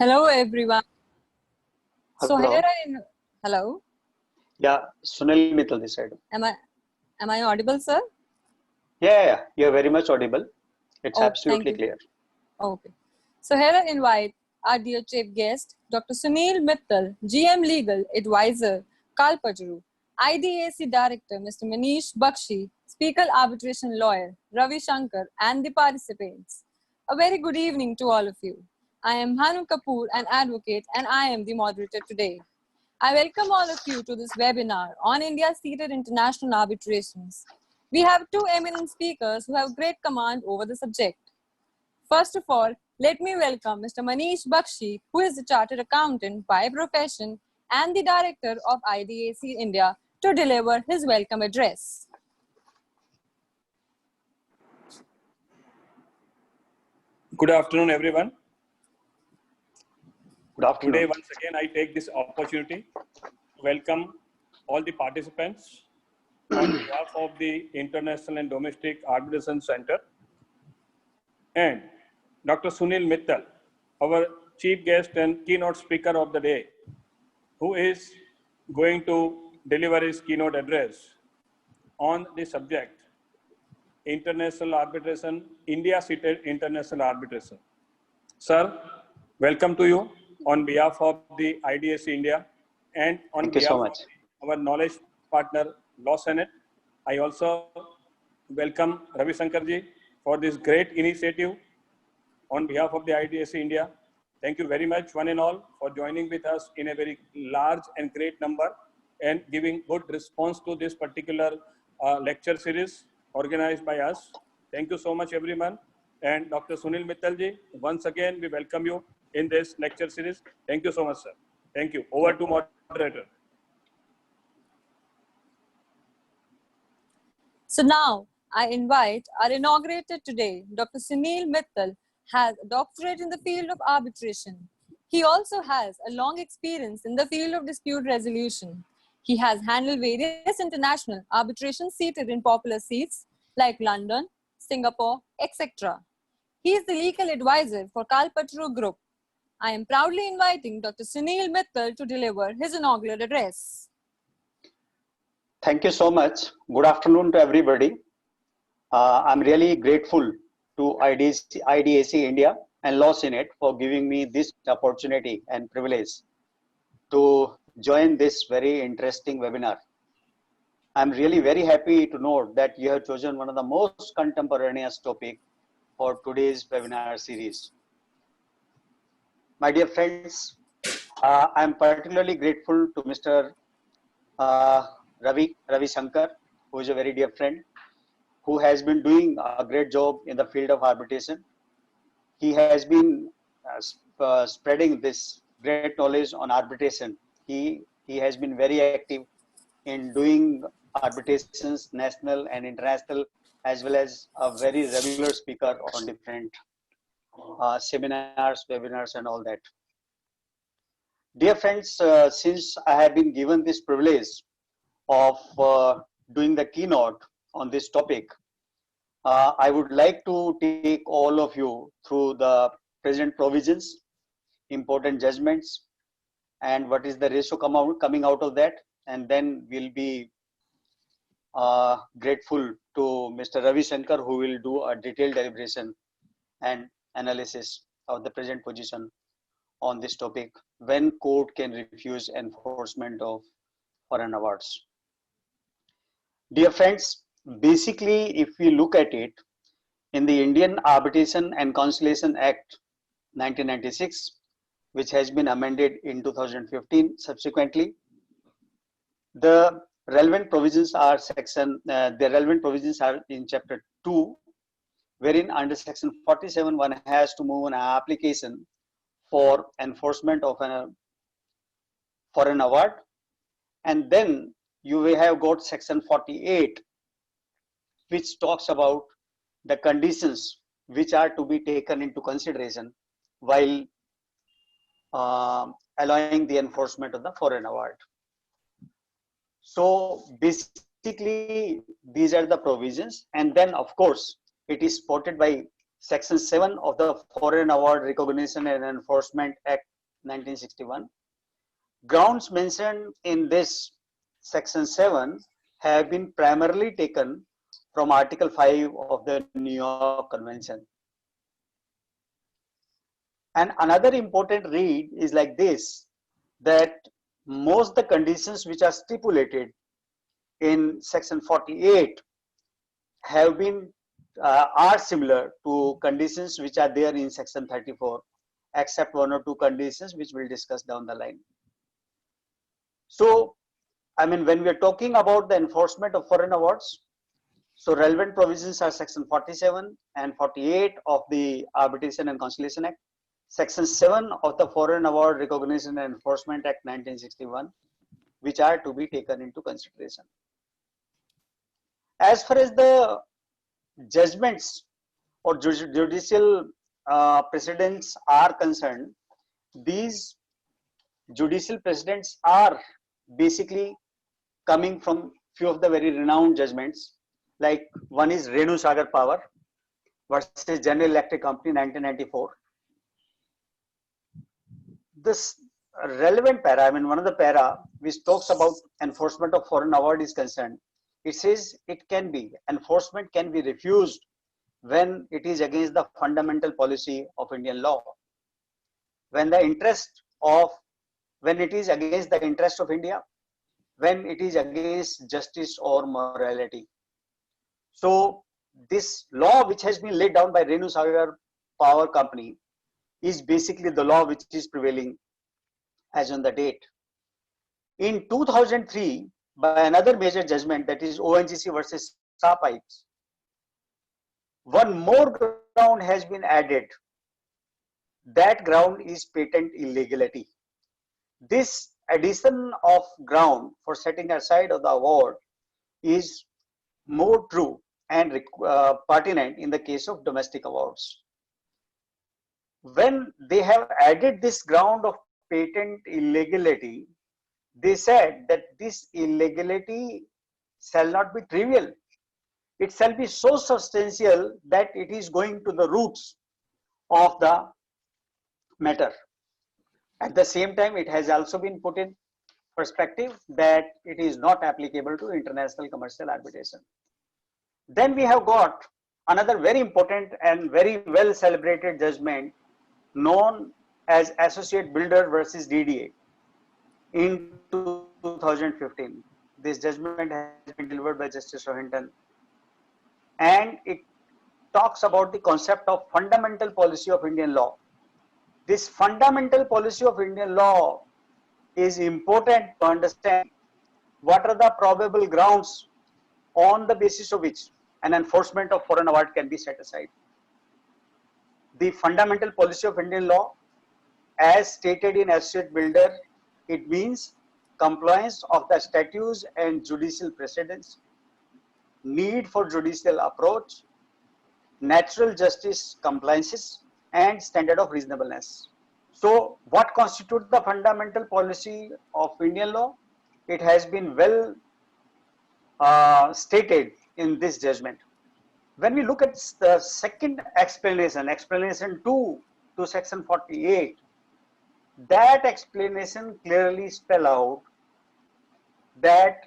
Hello, everyone. So Hello. here hello. Yeah, Sunil Mittal this side. Am I audible, sir? Yeah, you're very much audible. It's Oh, thank absolutely you. clear. Okay. So here I invite our dear chief guest, Dr. Sunil Mittal, GM Legal Advisor, Kalpataru, IDAC Director, Mr. Manish Bakshi, Speaker Arbitration Lawyer, Ravi Shankar, and the participants. A very good evening to all of you. I am Hanu Kapoor, an advocate, and I am the moderator today. I welcome all of you to this webinar on India's seated international arbitrations. We have two eminent speakers who have great command over the subject. First of all, let me welcome Mr. Manish Bakshi, who is a chartered accountant by profession and the director of IDAC India, to deliver his welcome address. Good afternoon, everyone. Good afternoon. Today, once again, I take this opportunity to welcome all the participants on behalf of the International and Domestic Arbitration Center and Dr. Sunil Mittal, our chief guest and keynote speaker of the day, who is going to deliver his keynote address on the subject International Arbitration, India seated International Arbitration. Sir, welcome to you on behalf of the IDAC India and on Thank you behalf so of much. our knowledge partner Law Senate. I also welcome Ravi Shankar ji for this great initiative on behalf of the IDAC India. Thank you very much, one and all, for joining with us in a very large and great number and giving good response to this particular lecture series organized by us. Thank you so much, everyone. And Dr. Sunil Mittal ji, once again, we welcome you in this lecture series. Thank you so much, sir. Thank you. Over to moderator. So now I invite our inaugurator today, Dr. Sunil Mittal, has a doctorate in the field of arbitration. He also has a long experience in the field of dispute resolution. He has handled various international arbitrations seated in popular seats like London, Singapore, etc. He is the legal advisor for Kalpataru Group. I am proudly inviting Dr. Sunil Mittal to deliver his inaugural address. Thank you so much. Good afternoon to everybody. I'm really grateful to IDAC India and Law Senate for giving me this opportunity and privilege to join this very interesting webinar. I'm really very happy to note that you have chosen one of the most contemporaneous topic for today's webinar series. My dear friends, I'm particularly grateful to Mr. Ravi Shankar, who is a very dear friend, who has been doing a great job in the field of arbitration. He has been spreading this great knowledge on arbitration. He has been very active in doing arbitrations, national and international, as well as a very regular speaker on different seminars, webinars, and all that. Dear friends, since I have been given this privilege of doing the keynote on this topic, I would like to take all of you through the present provisions, important judgments, and what is the ratio coming out of that, and then we'll be grateful to Mr. Ravi Shankar, who will do a detailed deliberation and analysis of the present position on this topic, when court can refuse enforcement of foreign awards. Dear friends, basically, if we look at it, in the Indian Arbitration and Conciliation Act 1996, which has been amended in 2015 subsequently, the relevant provisions are in chapter 2, wherein under section 47 one has to move an application for enforcement of a foreign award, and then you will have got section 48, which talks about the conditions which are to be taken into consideration while allowing the enforcement of the foreign award. So basically, these are the provisions, and then of course it is supported by section 7 of the Foreign Award Recognition and Enforcement Act 1961. Grounds mentioned in this section 7 have been primarily taken from Article 5 of the New York Convention. And another important read is like this, that most the conditions which are stipulated in section 48 have been are similar to conditions which are there in section 34, except one or two conditions which we'll discuss down the line. So, I mean, when we are talking about the enforcement of foreign awards, so relevant provisions are section 47 and 48 of the Arbitration and Conciliation Act, section 7 of the Foreign Award Recognition and Enforcement Act 1961, which are to be taken into consideration. As far as the judgments or judicial precedents are concerned, these judicial precedents are basically coming from few of the very renowned judgments, like one is Renu Sagar Power versus General Electric Company 1994. This relevant para, I mean one of the para which talks about enforcement of foreign award is concerned, it says it can be, enforcement can be refused when it is against the fundamental policy of Indian law, when the interest of, when it is against the interest of India, when it is against justice or morality. So this law which has been laid down by Renu Sagar Power Company is basically the law which is prevailing as on the date. In 2003, by another major judgment, that is ONGC versus Star Pipes, one more ground has been added. That ground is patent illegality. This addition of ground for setting aside of the award is more true and pertinent in the case of domestic awards. When they have added this ground of patent illegality, they said that this illegality shall not be trivial. It shall be so substantial that it is going to the roots of the matter. At the same time, it has also been put in perspective that it is not applicable to international commercial arbitration. Then we have got another very important and very well celebrated judgment known as Associate Builder versus DDA in 2015. This judgment has been delivered by Justice Rohinton, and it talks about the concept of fundamental policy of Indian law. This fundamental policy of Indian law is important to understand what are the probable grounds on the basis of which an enforcement of foreign award can be set aside. The fundamental policy of Indian law, as stated in Associate Builder, it means compliance of the statutes and judicial precedents, need for judicial approach, natural justice compliances, and standard of reasonableness. So what constitutes the fundamental policy of Indian law? It has been well stated in this judgment. When we look at the second explanation, explanation 2 to section 48, that explanation clearly spell out that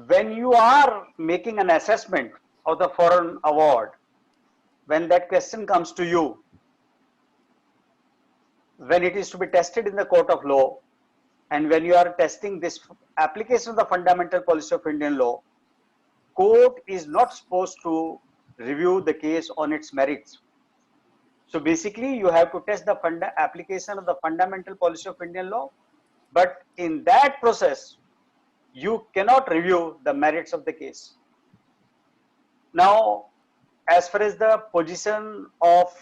when you are making an assessment of the foreign award, when that question comes to you, when it is to be tested in the court of law, and when you are testing this application of the fundamental policy of Indian law, court is not supposed to review the case on its merits. So basically you have to test the application of the fundamental policy of Indian law, but in that process you cannot review the merits of the case. Now, as far as the position of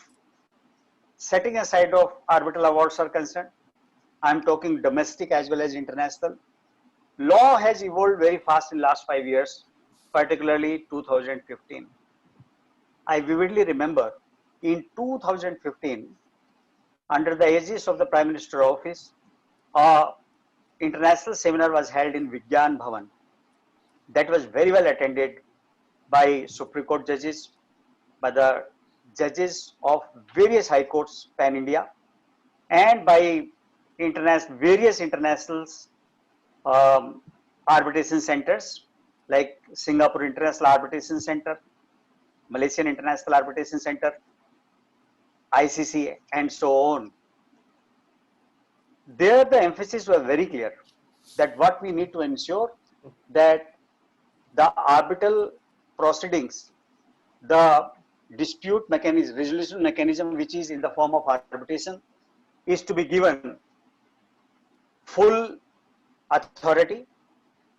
setting aside of arbitral awards are concerned, I am talking domestic as well as international. Law has evolved very fast in last 5 years, particularly 2015. I vividly remember in 2015, under the aegis of the Prime Minister office, a international seminar was held in Vigyan Bhavan. That was very well attended by Supreme Court judges, by the judges of various high courts pan India, and by various international arbitration centers like Singapore International Arbitration Center, Malaysian International Arbitration Center, ICC, and so on. There, the emphasis was very clear that what we need to ensure that the arbitral proceedings, the dispute mechanism, resolution mechanism, which is in the form of arbitration, is to be given full authority.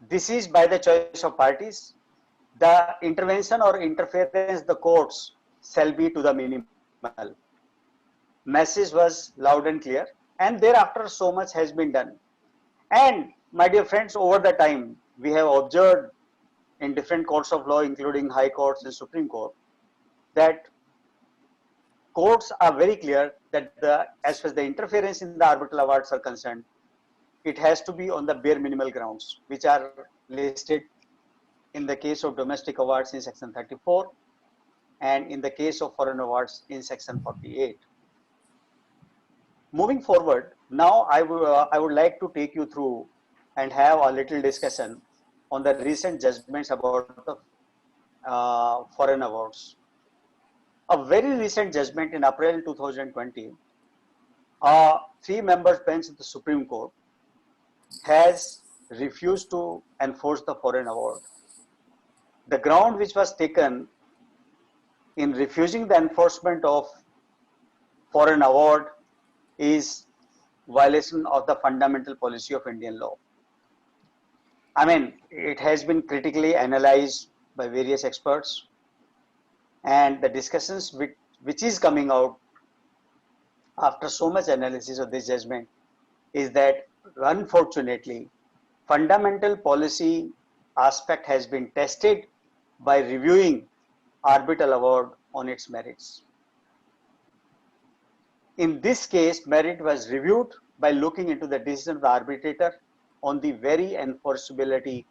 This is by the choice of parties. The intervention or interference the courts shall be to the minimal. Message was loud and clear, and thereafter so much has been done. And my dear friends, over the time we have observed in different courts of law, including high courts and Supreme Court, that courts are very clear that as far as the interference in the arbitral awards are concerned, it has to be on the bare minimal grounds, which are listed in the case of domestic awards in section 34 and in the case of foreign awards in section 48. Moving forward, now I would like to take you through and have a little discussion on the recent judgments about the foreign awards. A very recent judgment in April 2020, a 3-member bench of the Supreme Court has refused to enforce the foreign award. The ground which was taken in refusing the enforcement of foreign award is violation of the fundamental policy of Indian law. I mean, it has been critically analyzed by various experts, and the discussions which is coming out after so much analysis of this judgment is that, unfortunately, fundamental policy aspect has been tested by reviewing arbitral award on its merits. In this case, merit was reviewed by looking into the decision of the arbitrator on the very enforceability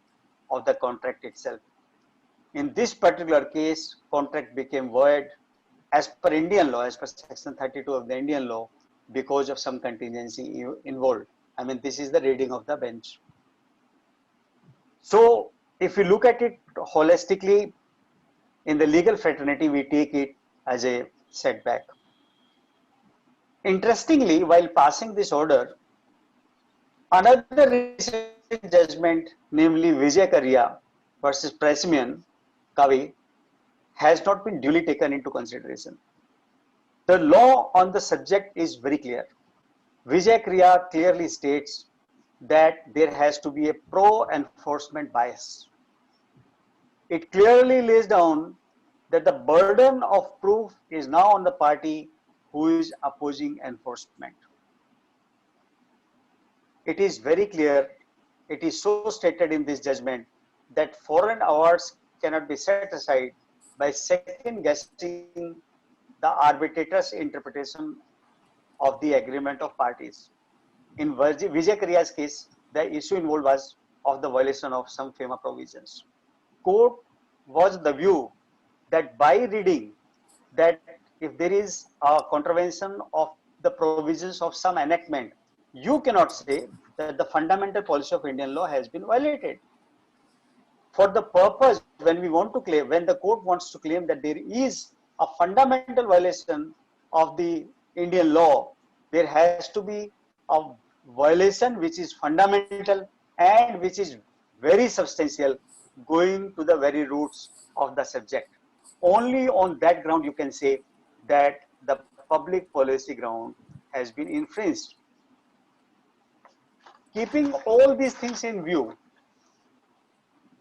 of the contract itself. In this particular case, contract became void as per Indian law, as per section 32 of the Indian law, because of some contingency involved. I mean, this is the reading of the bench. So, if you look at it holistically, in the legal fraternity, we take it as a setback. Interestingly, while passing this order, another recent judgment, namely Vijay Karya versus Prasimian Kavi, has not been duly taken into consideration. The law on the subject is very clear. Vijay Karya clearly states that there has to be a pro-enforcement bias. It clearly lays down that the burden of proof is now on the party who is opposing enforcement. It is very clear, it is so stated in this judgment that foreign awards cannot be set aside by second guessing the arbitrator's interpretation of the agreement of parties. In Vijay Karya's case, the issue involved was of the violation of some FEMA provisions. Court was the view that by reading that if there is a contravention of the provisions of some enactment, you cannot say that the fundamental policy of Indian law has been violated. For the purpose, when we want to claim, when the court wants to claim that there is a fundamental violation of the Indian law, there has to be a violation which is fundamental and which is very substantial, going to the very roots of the subject. Only on that ground you can say that the public policy ground has been infringed. Keeping all these things in view,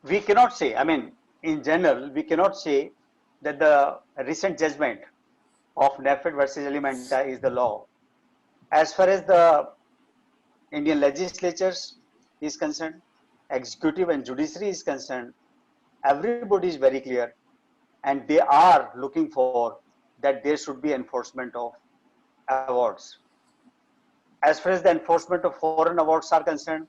we cannot say, I mean, in general, we cannot say that the recent judgment of NAFED versus Elementa is the law. As far as the Indian legislatures is concerned, executive and judiciary is concerned, everybody is very clear and they are looking for that there should be enforcement of awards. As far as the enforcement of foreign awards are concerned,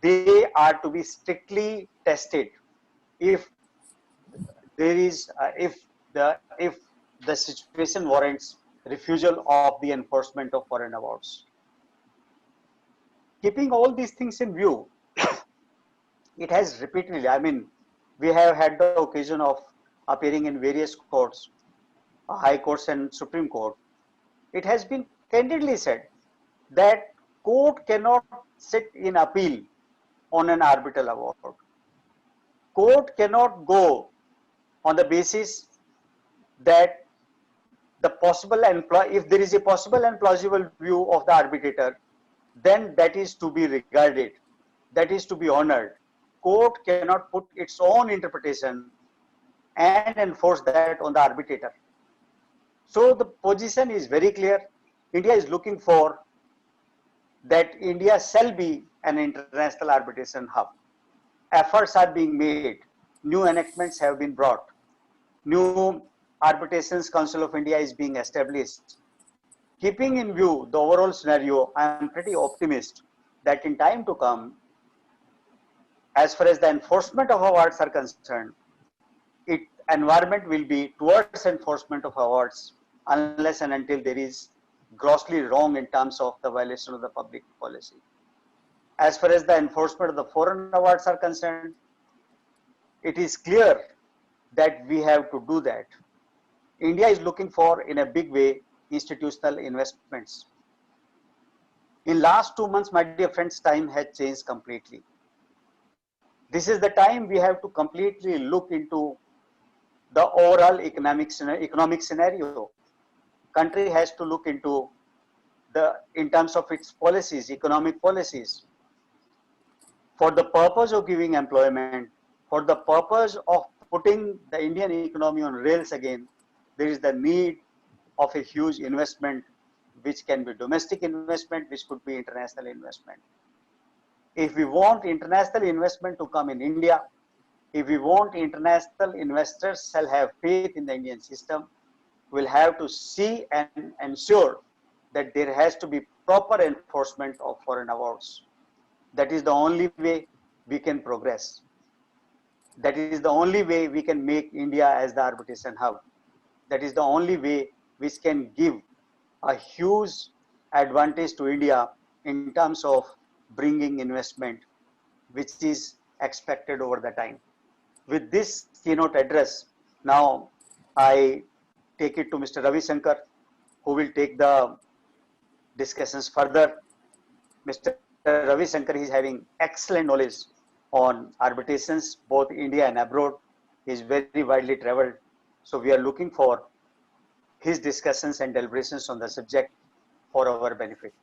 they are to be strictly tested if there is if the situation warrants refusal of the enforcement of foreign awards. keeping all these things in view, it has repeatedly, I mean, we have had the occasion of appearing in various courts, high courts and Supreme Court. It has been candidly said that court cannot sit in appeal on an arbitral award. Court cannot go on the basis that the possible and if there is a possible and plausible view of the arbitrator, then that is to be regarded, that is to be honored. Court cannot put its own interpretation and enforce that on the arbitrator. So the position is very clear. India is looking for that India shall be an international arbitration hub. Efforts are being made. New enactments have been brought. New Arbitrations Council of India is being established. Keeping in view the overall scenario, I am pretty optimistic that in time to come, as far as the enforcement of awards are concerned, environment will be towards enforcement of awards unless and until there is grossly wrong in terms of the violation of the public policy. As far as the enforcement of the foreign awards are concerned, it is clear that we have to do that. India is looking for, in a big way, institutional investments. In last 2 months, my dear friends, time has changed completely. This is the time we have to completely look into the overall economic scenario. Country has to look into in terms of its policies, economic policies. For the purpose of giving employment, for the purpose of putting the Indian economy on rails again, there is the need of a huge investment, which can be domestic investment, which could be international investment. If we want international investment to come in India, if we want international investors shall have faith in the Indian system, we'll have to see and ensure that there has to be proper enforcement of foreign awards. That is the only way we can progress. That is the only way we can make India as the arbitration hub. That is the only way which can give a huge advantage to India in terms of bringing investment, which is expected over the time. With this keynote address, now I take it to Mr. Ravi Shankar, who will take the discussions further. Mr. Ravi Shankar is having excellent knowledge on arbitrations, both India and abroad. He is very widely traveled. So we are looking for his discussions and deliberations on the subject for our benefit.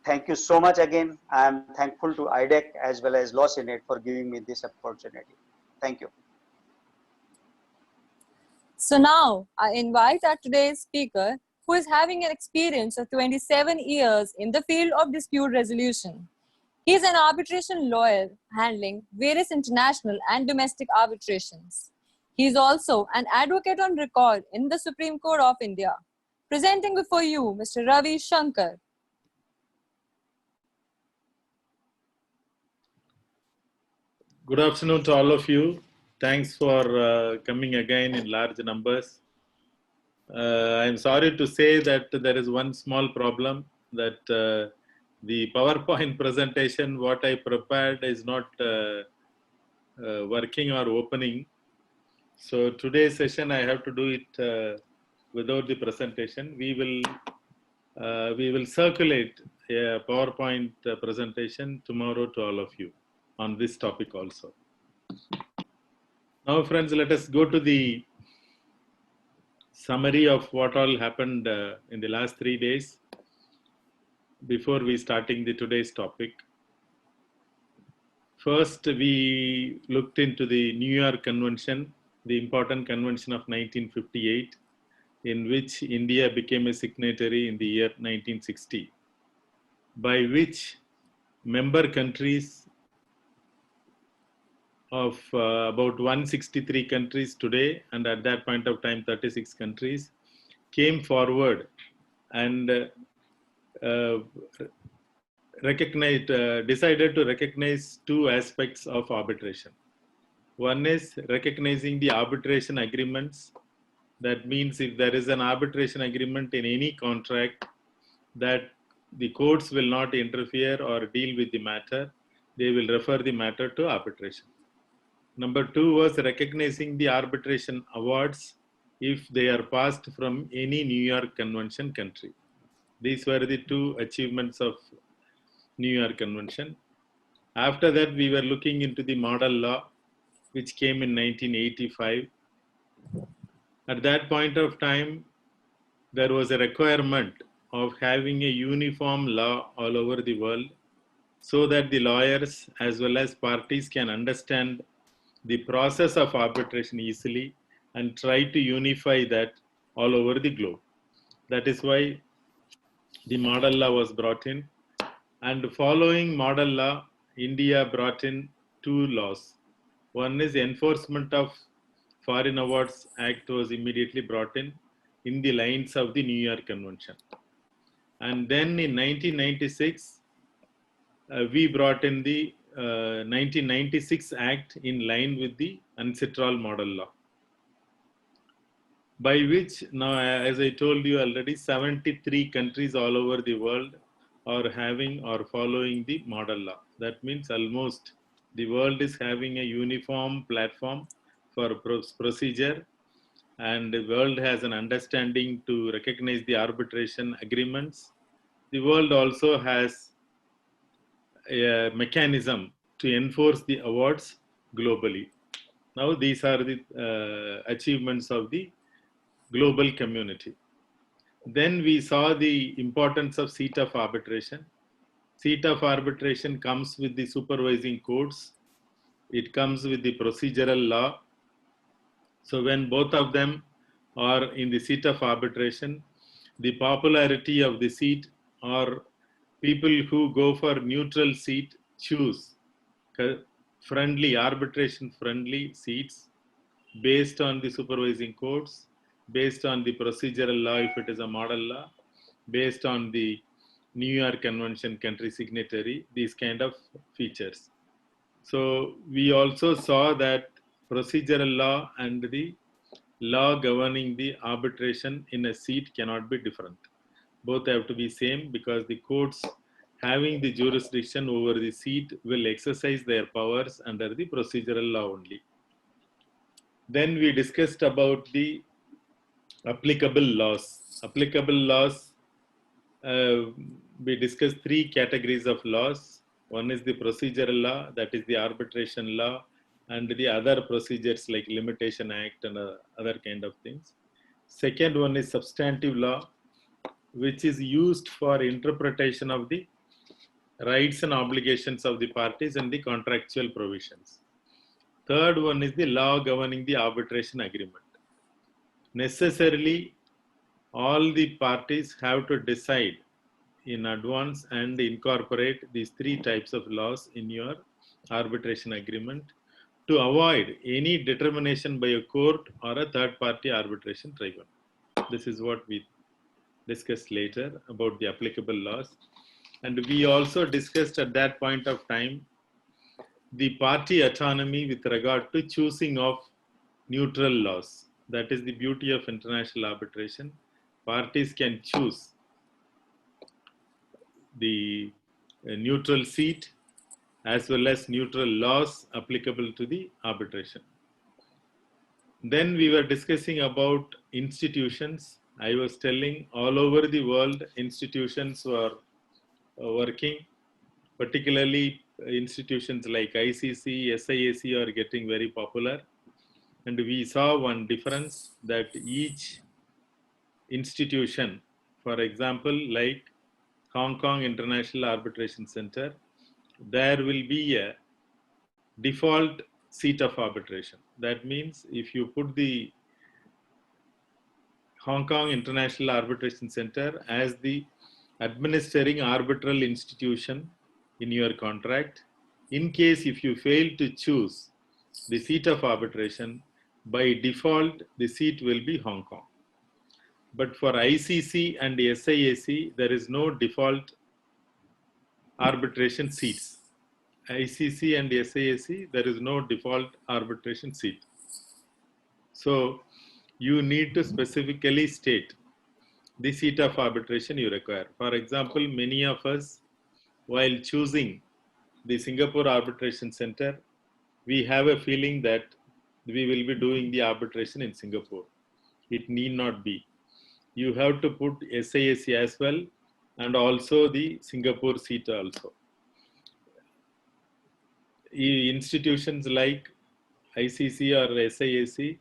Thank you so much again. I am thankful to IDEC as well as Law Senate for giving me this opportunity. Thank you. So now I invite our today's speaker, who is having an experience of 27 years in the field of dispute resolution. He is an arbitration lawyer handling various international and domestic arbitrations. He is also an advocate on record in the Supreme Court of India. Presenting before you, Mr. Ravi Shankar. Good afternoon to all of you. Thanks for coming again in large numbers. I'm sorry to say that there is one small problem, that the PowerPoint presentation, what I prepared, is not working or opening. So today's session I have to do it without the presentation. We will circulate a PowerPoint presentation tomorrow to all of you on this topic also. Now friends, let us go to the summary of what all happened in the last 3 days before we starting today's topic. First, we looked into the New York Convention, the important convention of 1958, in which India became a signatory in the year 1960, by which member countries of about 163 countries today, and at that point of time 36 countries, came forward and decided to recognize two aspects of arbitration. One is recognizing the arbitration agreements. That means if there is an arbitration agreement in any contract, that the courts will not interfere or deal with the matter. They will refer the matter to arbitration. Number 2 was recognizing the arbitration awards if they are passed from any New York Convention country. These were the 2 achievements of New York Convention. After that, we were looking into the model law, which came in 1985. At that point of time, there was a requirement of having a uniform law all over the world so that the lawyers as well as parties can understand the process of arbitration easily and try to unify that all over the globe. That is why the model law was brought in. And following model law, India brought in 2 laws. One is Enforcement of Foreign Awards Act was immediately brought in the lines of the New York Convention. And then in 1996, we brought in the 1996 Act in line with the UNCITRAL model law, by which now, as I told you already, 73 countries all over the world are having or following the model law. That means almost the world is having a uniform platform for procedure, and the world has an understanding to recognize the arbitration agreements. The world also has a mechanism to enforce the awards globally. Now, these are the achievements of the global community. Then we saw the importance of seat of arbitration. Seat of arbitration comes with the supervising courts. It comes with the procedural law. So when both of them are in the seat of arbitration, the popularity of the seat, or people who go for neutral seat choose friendly, arbitration friendly seats based on the supervising courts, based on the procedural law if it is a model law, based on the New York Convention country signatory, these kind of features. So we also saw that procedural law and the law governing the arbitration in a seat cannot be different. Both have to be same, because the courts having the jurisdiction over the seat will exercise their powers under the procedural law only. Then we discussed about the applicable laws. Applicable laws, we discussed 3 categories of laws. One is the procedural law, that is the arbitration law, and the other procedures like Limitation Act and other kind of things. Second one is substantive law, which is used for interpretation of the rights and obligations of the parties and the contractual provisions. Third one is the law governing the arbitration agreement. Necessarily, all the parties have to decide in advance and incorporate these 3 types of laws in your arbitration agreement to avoid any determination by a court or a third-party arbitration tribunal. This is what we discussed later about the applicable laws. And we also discussed at that point of time the party autonomy with regard to choosing of neutral laws. That is the beauty of international arbitration. Parties can choose the neutral seat as well as neutral laws applicable to the arbitration. Then we were discussing about institutions. I was telling all over the world institutions were working, particularly institutions like ICC, SIAC are getting very popular. And we saw one difference, that each institution, for example, like Hong Kong International Arbitration Center, there will be a default seat of arbitration. That means if you put the Hong Kong International Arbitration Center as the administering arbitral institution in your contract, in case if you fail to choose the seat of arbitration, by default the seat will be Hong Kong. But for ICC and SIAC, there is no default arbitration seats. ICC and SIAC, there is no default arbitration seat. So you need to specifically state the seat of arbitration you require. For example, many of us, while choosing the Singapore Arbitration Center, we have a feeling that we will be doing the arbitration in Singapore. It need not be. You have to put SAAC as well, and also the Singapore seat also. Institutions like ICC or SAAC,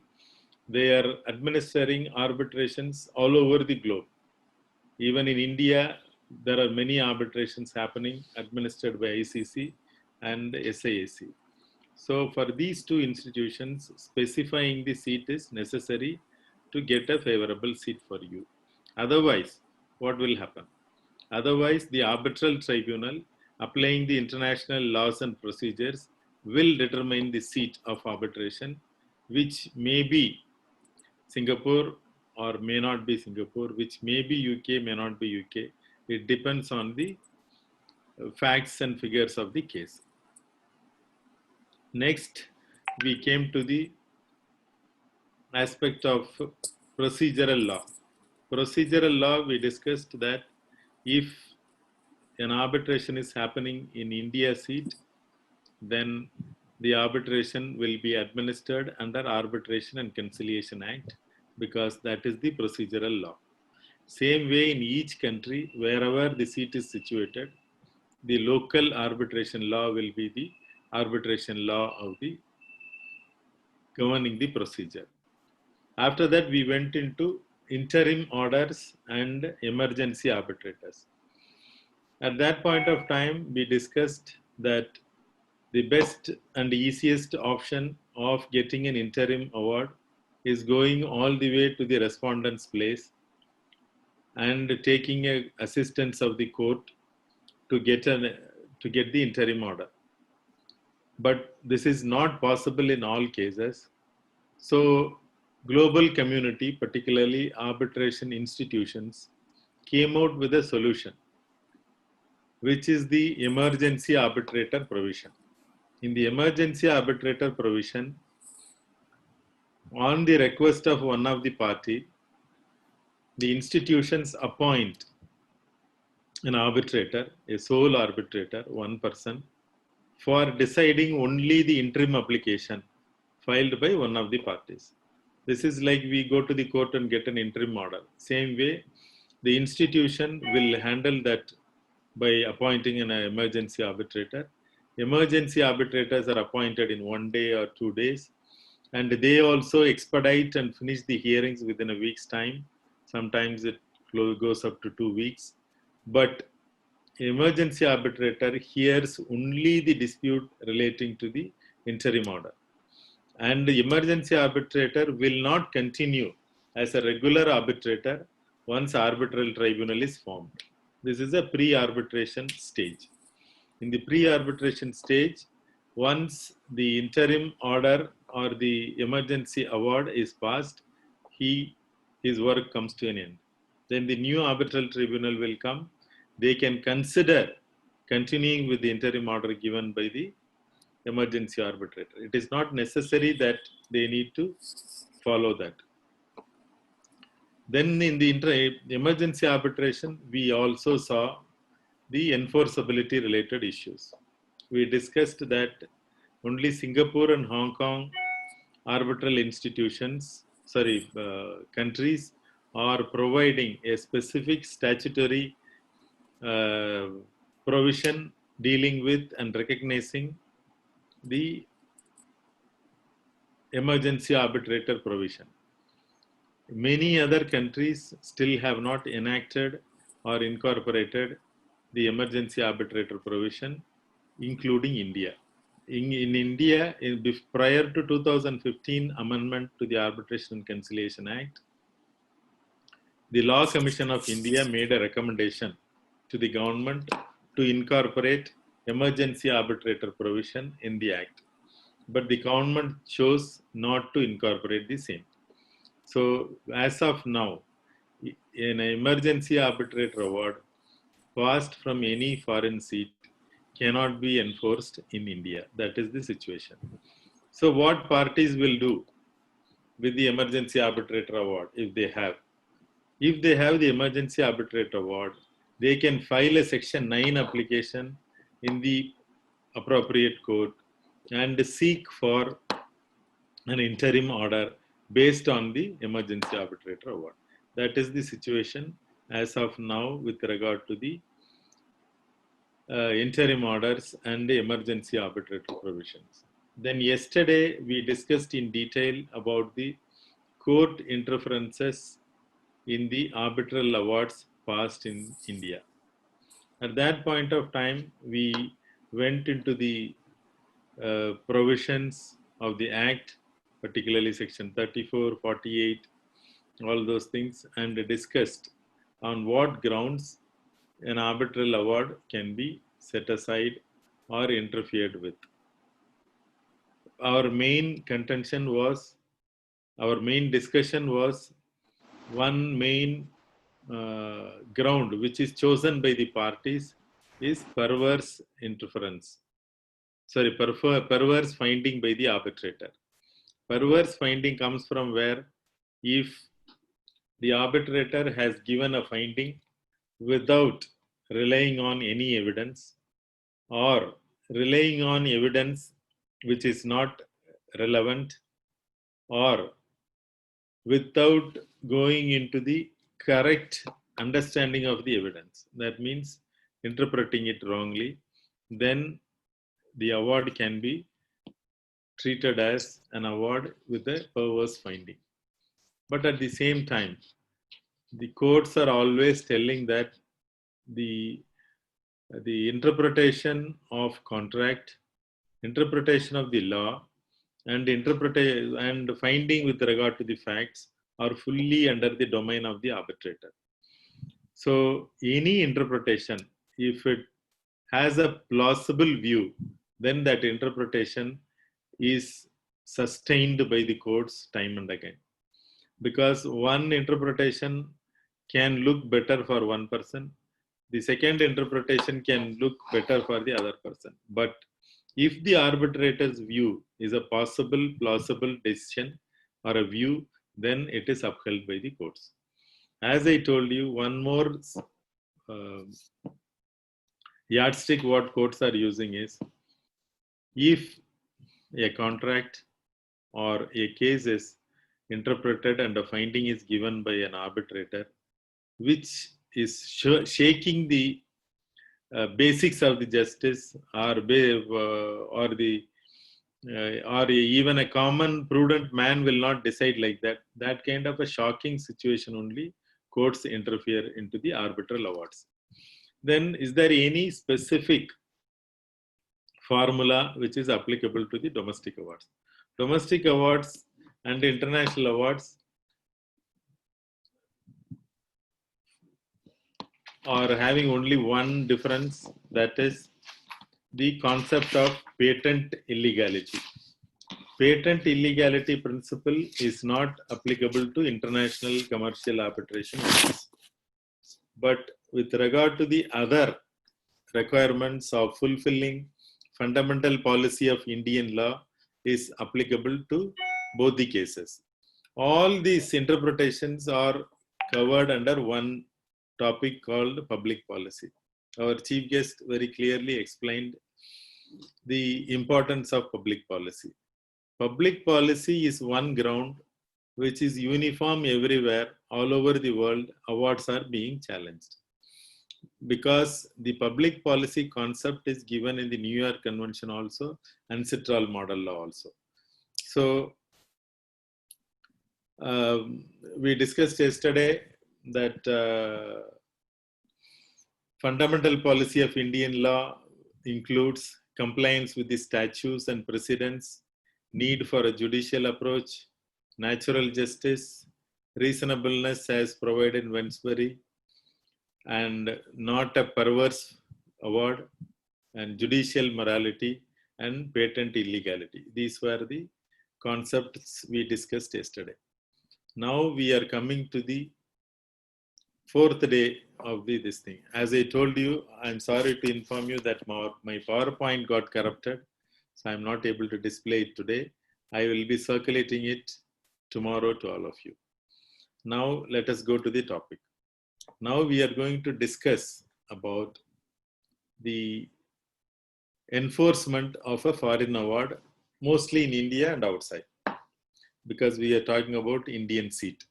they are administering arbitrations all over the globe. Even in India, there are many arbitrations happening administered by ICC and SAAC. So for these two institutions, specifying the seat is necessary to get a favorable seat for you. Otherwise, what will happen? Otherwise, the arbitral tribunal, applying the international laws and procedures, will determine the seat of arbitration, which may be Singapore or may not be Singapore, which may be UK, may not be UK. It depends on the facts and figures of the case. Next, we came to the aspect of procedural law. Procedural law, we discussed that if an arbitration is happening in India seat, then the arbitration will be administered under Arbitration and Conciliation Act, because that is the procedural law. Same way in each country, wherever the seat is situated, the local arbitration law will be the arbitration law of the governing the procedure. After that, we went into interim orders and emergency arbitrators. At that point of time, we discussed that the best and easiest option of getting an interim award is going all the way to the respondent's place and taking assistance of the court to get the interim order. But this is not possible in all cases. So global community, particularly arbitration institutions, came out with a solution, which is the emergency arbitrator provision. In the emergency arbitrator provision, on the request of one of the party, the institutions appoint an arbitrator, a sole arbitrator, one person, for deciding only the interim application filed by one of the parties. This is like we go to the court and get an interim order. Same way, the institution will handle that by appointing an emergency arbitrator. Emergency arbitrators are appointed in 1 day or 2 days, and they also expedite and finish the hearings within a week's time. Sometimes it goes up to 2 weeks. But emergency arbitrator hears only the dispute relating to the interim order. And the emergency arbitrator will not continue as a regular arbitrator once arbitral tribunal is formed. This is a pre-arbitration stage. In the pre-arbitration stage, once the interim order or the emergency award is passed, his work comes to an end. Then the new arbitral tribunal will come. They can consider continuing with the interim order given by the emergency arbitrator. It is not necessary that they need to follow that. Then in the emergency arbitration, we also saw the enforceability related issues. We discussed that only Singapore and Hong Kong arbitral countries are providing a specific statutory provision dealing with and recognizing the emergency arbitrator provision. Many other countries still have not enacted or incorporated the emergency arbitrator provision, including India. In India, prior to 2015 amendment to the Arbitration and Conciliation Act, the Law Commission of India made a recommendation to the government to incorporate emergency arbitrator provision in the Act. But the government chose not to incorporate the same. So as of now, an emergency arbitrator award passed from any foreign seat cannot be enforced in India. That is the situation. So what parties will do with the emergency arbitrator award if they have? If they have the emergency arbitrator award, they can file a Section 9 application in the appropriate court and seek for an interim order based on the emergency arbitrator award. That is the situation as of now with regard to the interim orders and the emergency arbitrator provisions. Then yesterday we discussed in detail about the court interferences in the arbitral awards passed in India. At that point of time, we went into the provisions of the Act, particularly Section 34, 48, all those things, and discussed on what grounds an arbitral award can be set aside or interfered with. Our main contention was, our main discussion was one main ground which is chosen by the parties is perverse interference. Sorry, perverse finding by the arbitrator. Perverse finding comes from where if the arbitrator has given a finding without relying on any evidence or relying on evidence which is not relevant or without going into the correct understanding of the evidence. That means interpreting it wrongly, then the award can be treated as an award with a perverse finding. But at the same time, the courts are always telling that the interpretation of contract, interpretation of the law, and finding with regard to the facts are fully under the domain of the arbitrator. So any interpretation, if it has a plausible view, then that interpretation is sustained by the courts time and again. Because one interpretation can look better for one person, the second interpretation can look better for the other person. But if the arbitrator's view is a possible, plausible decision or a view, then it is upheld by the courts. As I told you, one more yardstick what courts are using is, if a contract or a case is interpreted and a finding is given by an arbitrator, which is shaking the basics of the justice, or even a common prudent man will not decide like that. That kind of a shocking situation only courts interfere into the arbitral awards. Then is there any specific formula which is applicable to the domestic awards? Domestic awards and international awards are having only one difference, that is the concept of patent illegality. Patent illegality principle is not applicable to international commercial arbitration awards. But with regard to the other requirements of fulfilling fundamental policy of Indian law is applicable to both the cases. All these interpretations are covered under one topic called public policy. Our chief guest very clearly explained the importance of public policy. Public policy is one ground which is uniform everywhere, all over the world. Awards are being challenged because the public policy concept is given in the New York Convention also and Citral Model Law also. So we discussed yesterday that fundamental policy of Indian law includes compliance with the statutes and precedents, need for a judicial approach, natural justice, reasonableness as provided in Wensbury, and not a perverse award, and judicial morality and patent illegality. These were the concepts we discussed yesterday. Now we are coming to the fourth day of this thing. As I told you, I'm sorry to inform you that my PowerPoint got corrupted, so I'm not able to display it today. I will be circulating it tomorrow to all of you. Now let us go to the topic. Now we are going to discuss about the enforcement of a foreign award, mostly in India and outside, because we are talking about Indian seat.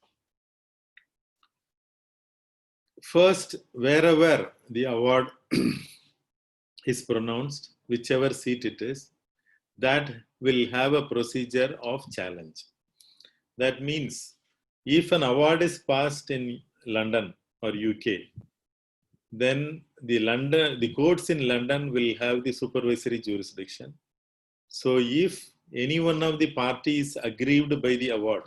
First, wherever the award is pronounced, whichever seat it is, that will have a procedure of challenge. That means if an award is passed in London or UK, then the courts in London will have the supervisory jurisdiction. So if any one of the parties aggrieved by the award,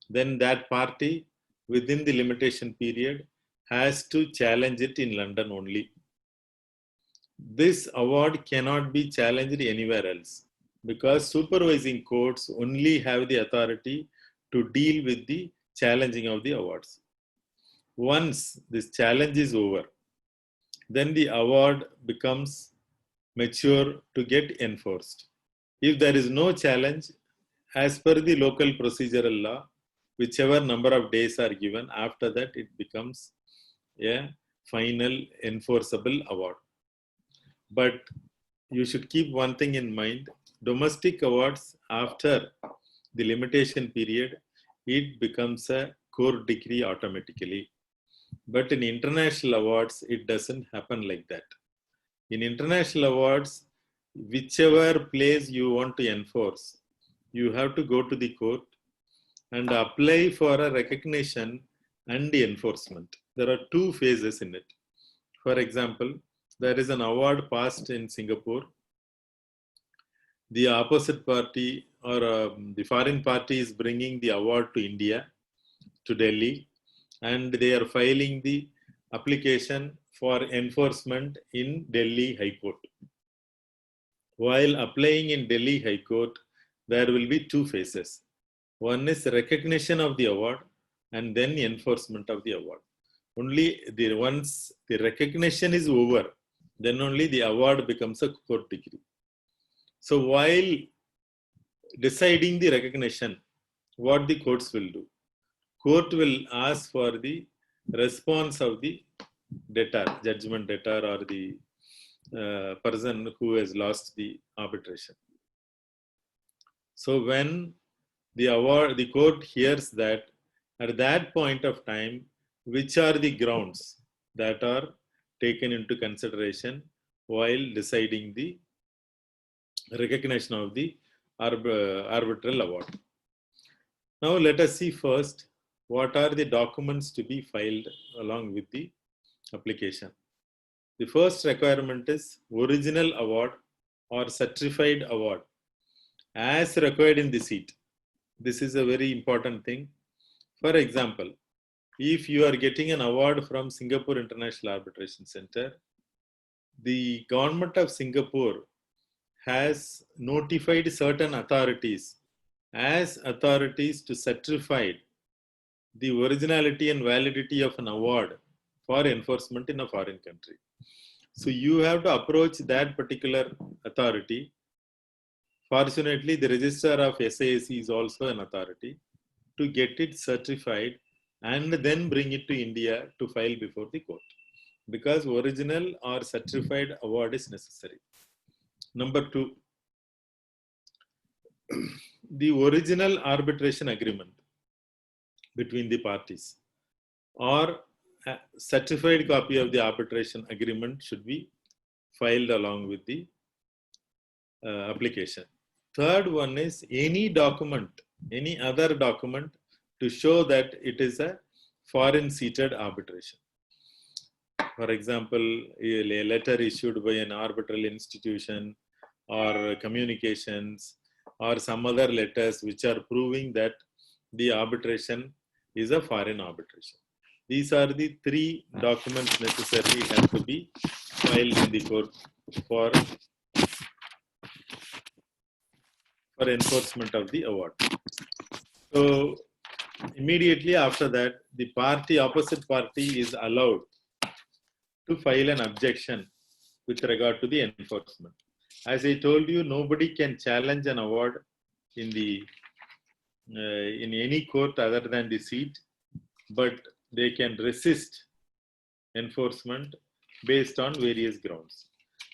then that party within the limitation period has to challenge it in London only. This award cannot be challenged anywhere else because supervising courts only have the authority to deal with the challenging of the awards. Once this challenge is over, then the award becomes mature to get enforced. If there is no challenge, as per the local procedural law, whichever number of days are given, after that it becomes a final enforceable award. But you should keep one thing in mind, domestic awards after the limitation period, it becomes a court decree automatically. But in international awards, it doesn't happen like that. In international awards, whichever place you want to enforce, you have to go to the court and apply for a recognition and the enforcement. There are two phases in it. For example, there is an award passed in Singapore. The opposite party or the foreign party is bringing the award to India, to Delhi, and they are filing the application for enforcement in Delhi High Court. While applying in Delhi High Court, there will be two phases. One is recognition of the award and then enforcement of the award. Only once the recognition is over, then only the award becomes a court decree. So while deciding the recognition, what the courts will do? Court will ask for the response of the debtor, judgment debtor, or the person who has lost the arbitration. So when the court hears that, at that point of time, which are the grounds that are taken into consideration while deciding the recognition of the arbitral award. Now let us see first what are the documents to be filed along with the application. The first requirement is original award or certified award as required in the seat. This is a very important thing. For example, if you are getting an award from Singapore International Arbitration Center, the government of Singapore has notified certain authorities as authorities to certify the originality and validity of an award for enforcement in a foreign country. So you have to approach that particular authority. Fortunately, the registrar of SASC is also an authority to get it certified and then bring it to India to file before the court, because original or certified award is necessary. Number two, the original arbitration agreement between the parties or a certified copy of the arbitration agreement should be filed along with the application. Third one is any document, any other document to show that it is a foreign seated arbitration. For example, a letter issued by an arbitral institution or communications or some other letters which are proving that the arbitration is a foreign arbitration. These are the three documents necessary have to be filed in the court for enforcement of the award. So immediately after that, the opposite party is allowed to file an objection with regard to the enforcement. As I told you, nobody can challenge an award in any court other than the seat but they can resist enforcement based on various grounds.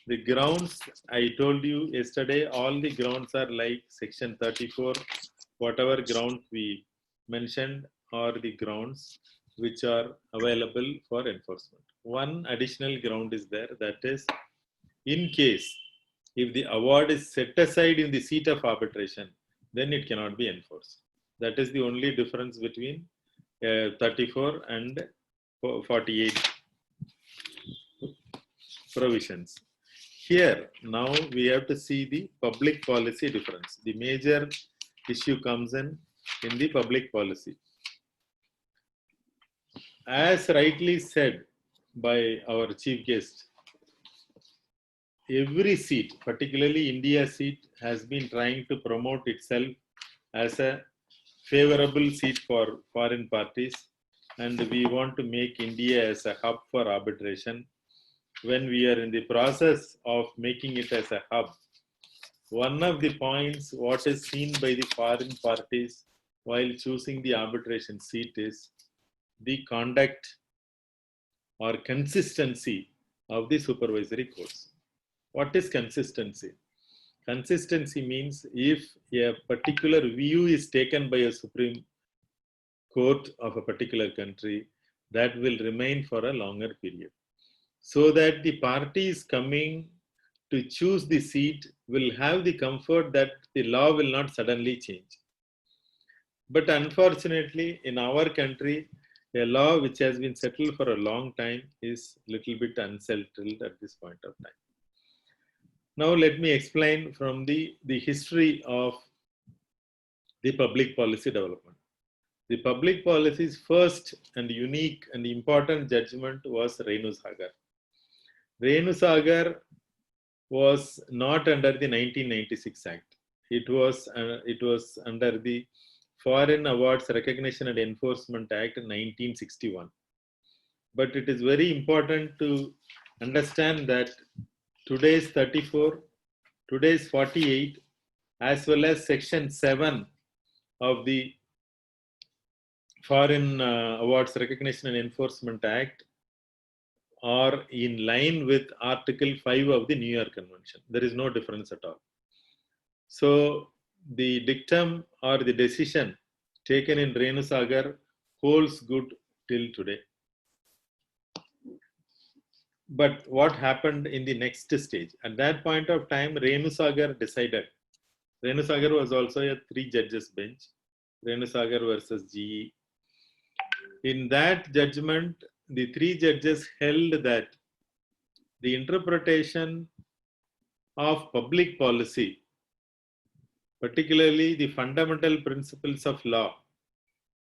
The grounds I told you yesterday, all the grounds are like section 34, whatever ground we mentioned are the grounds which are available for enforcement. One additional ground is there, that is, in case if the award is set aside in the seat of arbitration, then it cannot be enforced. That is the only difference between 34 and 48 provisions. Here, now we have to see the public policy difference. The major issue comes in the public policy. As rightly said by our chief guest, every seat, particularly India seat, has been trying to promote itself as a favorable seat for foreign parties, and we want to make India as a hub for arbitration. When we are in the process of making it as a hub, one of the points what is seen by the foreign parties while choosing the arbitration seat is the conduct or consistency of the supervisory courts. What is consistency? Consistency means if a particular view is taken by a Supreme Court of a particular country, that will remain for a longer period, so that the parties coming to choose the seat will have the comfort that the law will not suddenly change. But unfortunately, in our country, a law which has been settled for a long time is a little bit unsettled at this point of time. Now let me explain from the history of the public policy development. The public policy's first and unique and important judgment was Renu Sagar. Renu Sagar was not under the 1996 Act. It was under the Foreign Awards Recognition and Enforcement Act 1961. But it is very important to understand that today's 34, today's 48, as well as Section 7 of the Foreign Awards Recognition and Enforcement Act are in line with Article 5 of the New York Convention. There is no difference at all. So the dictum or the decision taken in Renu Sagar holds good till today. But what happened in the next stage? At that point of time, Renu Sagar decided. Renu Sagar was also a 3 judges bench. Renu Sagar versus GE. In that judgment, the 3 judges held that the interpretation of public policy, particularly the fundamental principles of law,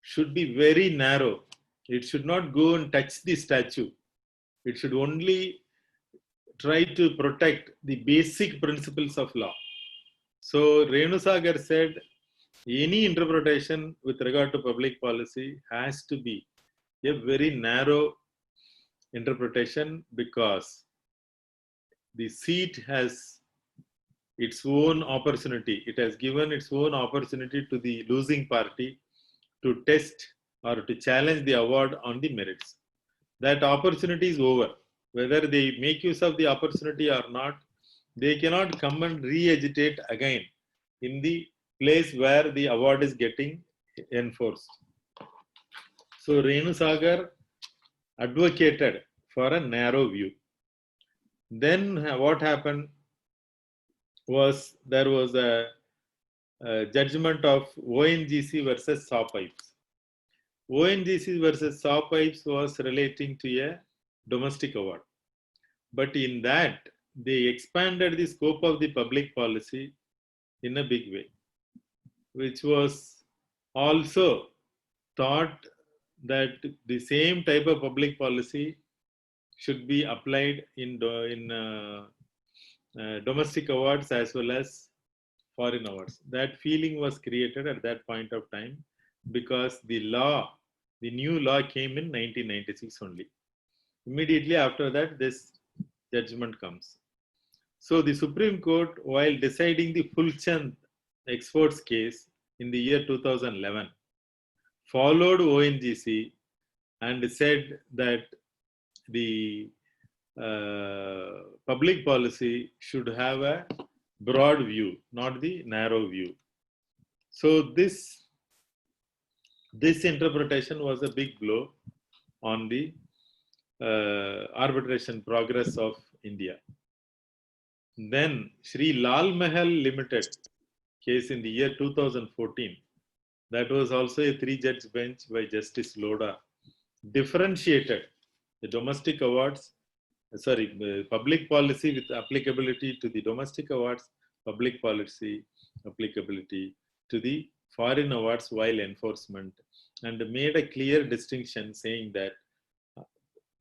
should be very narrow. It should not go and touch the statute. It should only try to protect the basic principles of law. So Renu Sagar said any interpretation with regard to public policy has to be a very narrow interpretation, because the seat has its own opportunity. It has given its own opportunity to the losing party to test or to challenge the award on the merits. That opportunity is over. Whether they make use of the opportunity or not, they cannot come and re-agitate again in the place where the award is getting enforced. So Renu Sagar advocated for a narrow view. Then what happened was there was a judgment of ONGC versus SAW Pipes. ONGC versus SAW Pipes was relating to a domestic award. But in that, they expanded the scope of the public policy in a big way, which was also thought that the same type of public policy should be applied in domestic awards as well as foreign awards. That feeling was created at that point of time because the new law came in 1996 only. Immediately after that, this judgment comes. So the Supreme Court, while deciding the Fulchand exports case in the year 2011, followed ONGC and said that the public policy should have a broad view, not the narrow view. So this interpretation was a big blow on the arbitration progress of India. Then Sri Lal Mahal Limited case in the year 2014, that was also a 3-judge bench by Justice Lodha, differentiated the domestic awards, public policy with applicability to the domestic awards, public policy applicability to the foreign awards while enforcement, and made a clear distinction saying that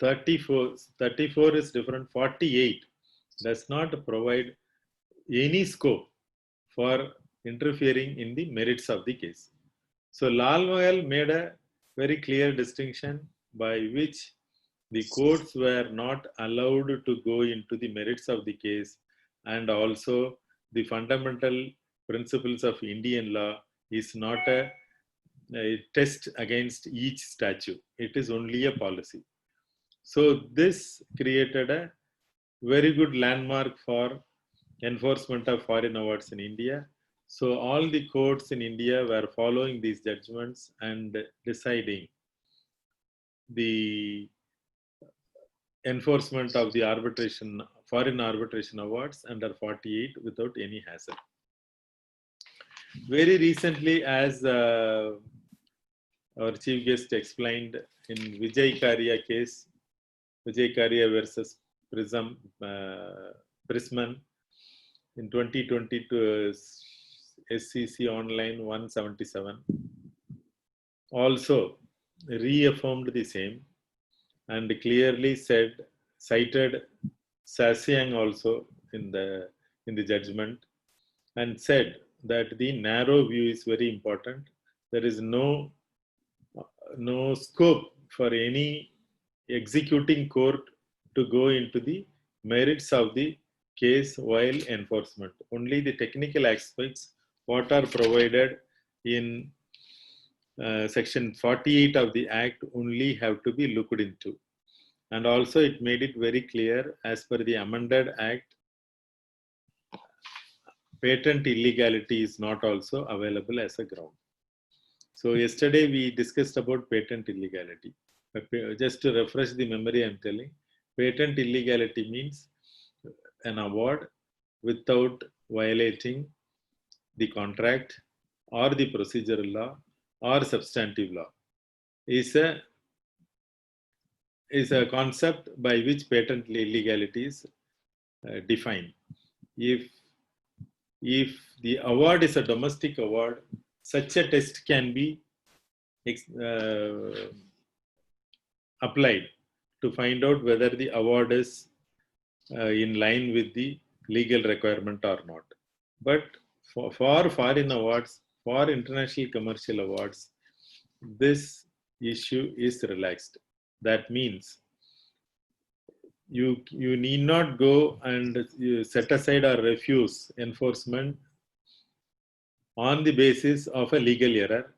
34 is different, 48 does not provide any scope for interfering in the merits of the case. So Lal Mahal made a very clear distinction by which the courts were not allowed to go into the merits of the case, and also the fundamental principles of Indian law is not a test against each statute. It is only a policy. So this created a very good landmark for enforcement of foreign awards in India. So all the courts in India were following these judgments and deciding the enforcement of the foreign arbitration awards under 48 without any hassle. Very recently, as our chief guest explained, in Vijay Karya case, Vijay Karya versus Prisman in 2022, SCC Online 177 also reaffirmed the same and clearly cited Sasyang also in the judgment, and said that the narrow view is very important. There is no scope for any executing court to go into the merits of the case while enforcement. Only the technical aspects, what are provided in section 48 of the Act, only have to be looked into. And also it made it very clear, as per the amended Act, patent illegality is not also available as a ground. So yesterday we discussed about patent illegality. Just to refresh the memory, I'm telling, patent illegality means an award without violating the contract or the procedural law or substantive law is a concept by which patent illegality is defined. If the award is a domestic award, such a test can be applied to find out whether the award is in line with the legal requirement or not. But for foreign awards, for international commercial awards, this issue is relaxed. That means you need not go and set aside or refuse enforcement on the basis of a legal error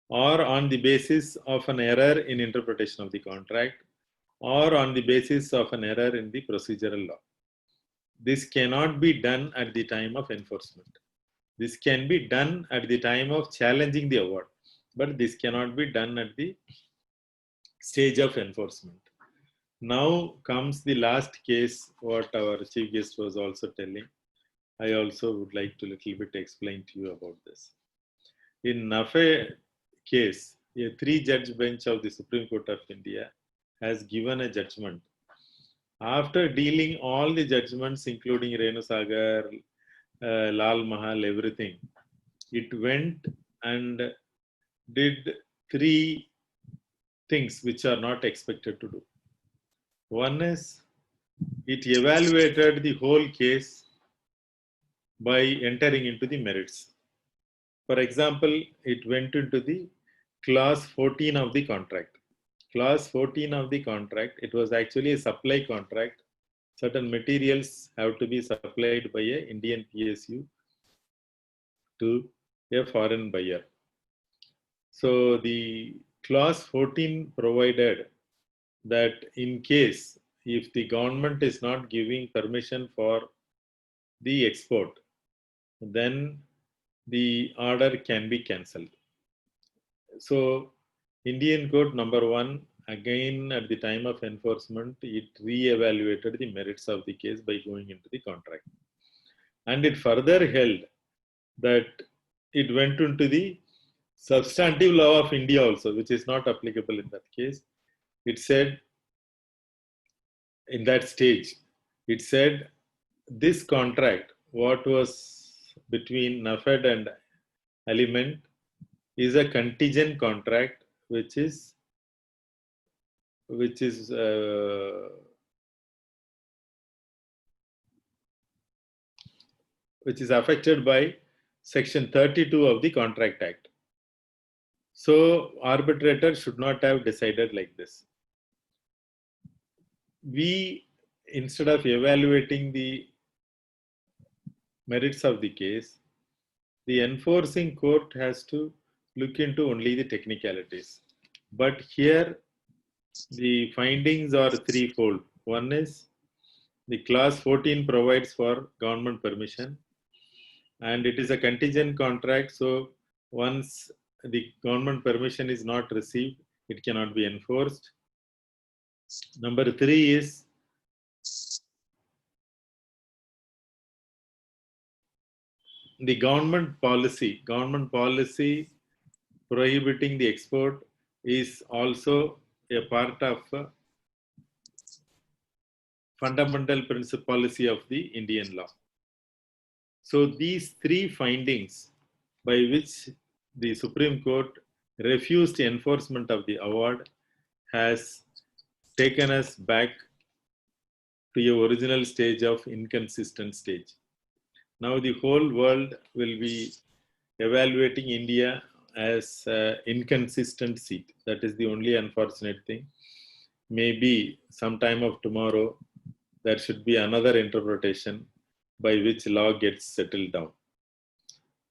or on the basis of an error in interpretation of the contract or on the basis of an error in the procedural law. This cannot be done at the time of enforcement. This can be done at the time of challenging the award, but this cannot be done at the stage of enforcement. Now comes the last case, what our chief guest was also telling. I also would like to little bit explain to you about this. In Nafe case, a 3-judge bench of the Supreme Court of India has given a judgment. After dealing all the judgments, including Renu Sagar, Lal Mahal, everything, it went and did 3 things which are not expected to do. One is, it evaluated the whole case by entering into the merits. For example, it went into the clause 14 of the contract. Clause 14 of the contract, it was actually a supply contract. Certain materials have to be supplied by an Indian PSU to a foreign buyer. So the clause 14 provided that in case if the government is not giving permission for the export, then the order can be cancelled. So Indian Code number 1, again at the time of enforcement, it re-evaluated the merits of the case by going into the contract. And it further held that it went into the substantive law of India also, which is not applicable in that case. It said, in that stage, it said this contract, what was between NAFED and Element, is a contingent contract which is affected by section 32 of the Contract Act. So arbitrator should not have decided like this. We, instead of evaluating the merits of the case, the enforcing court has to look into only the technicalities. But here the findings are threefold. One is the clause 14 provides for government permission, and it is a contingent contract. So once the government permission is not received, it cannot be enforced. Number 3 is the government policy prohibiting the export is also a part of fundamental principle policy of the Indian law. So these 3 findings by which the Supreme Court refused enforcement of the award has taken us back to your original stage of inconsistent stage. Now the whole world will be evaluating India as an inconsistent seat. That is the only unfortunate thing. Maybe sometime of tomorrow, there should be another interpretation by which law gets settled down.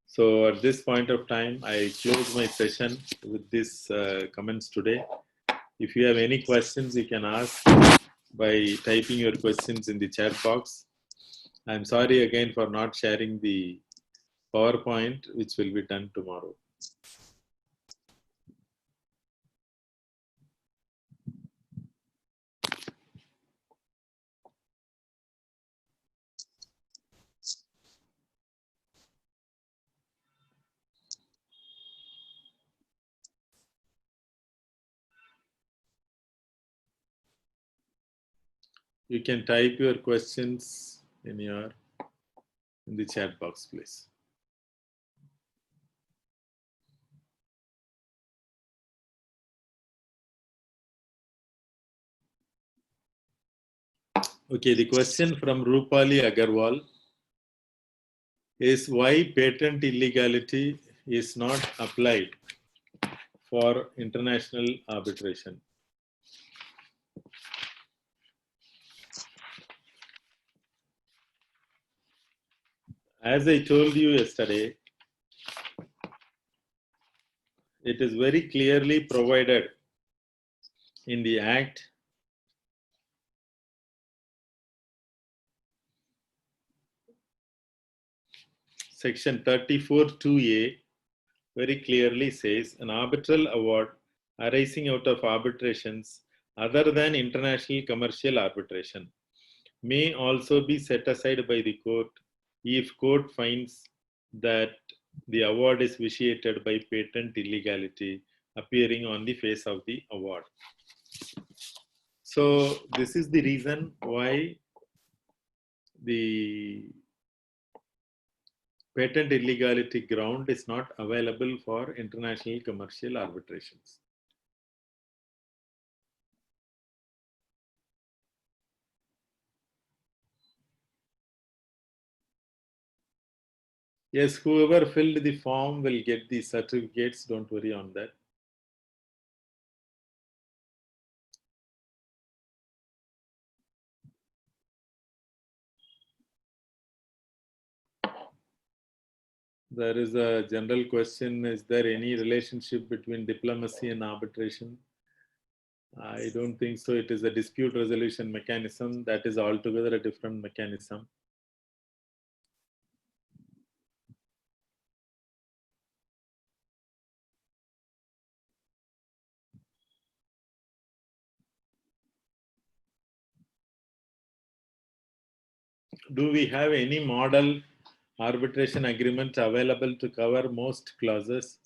So at this point of time, I close my session with these comments today. If you have any questions, you can ask by typing your questions in the chat box. I'm sorry again for not sharing the PowerPoint, which will be done tomorrow. You can type your questions in the chat box, please. Okay, the question from Rupali Agarwal is why patent illegality is not applied for international arbitration. As I told you yesterday, it is very clearly provided in the Act section 34(2)(a) very clearly says an arbitral award arising out of arbitrations other than international commercial arbitration may also be set aside by the court if court finds that the award is vitiated by patent illegality appearing on the face of the award. So this is the reason why the patent illegality ground is not available for international commercial arbitrations. Yes, whoever filled the form will get the certificates, don't worry on that. There is a general question, is there any relationship between diplomacy and arbitration? I don't think so. It is a dispute resolution mechanism that is altogether a different mechanism. Do we have any model arbitration agreement available to cover most clauses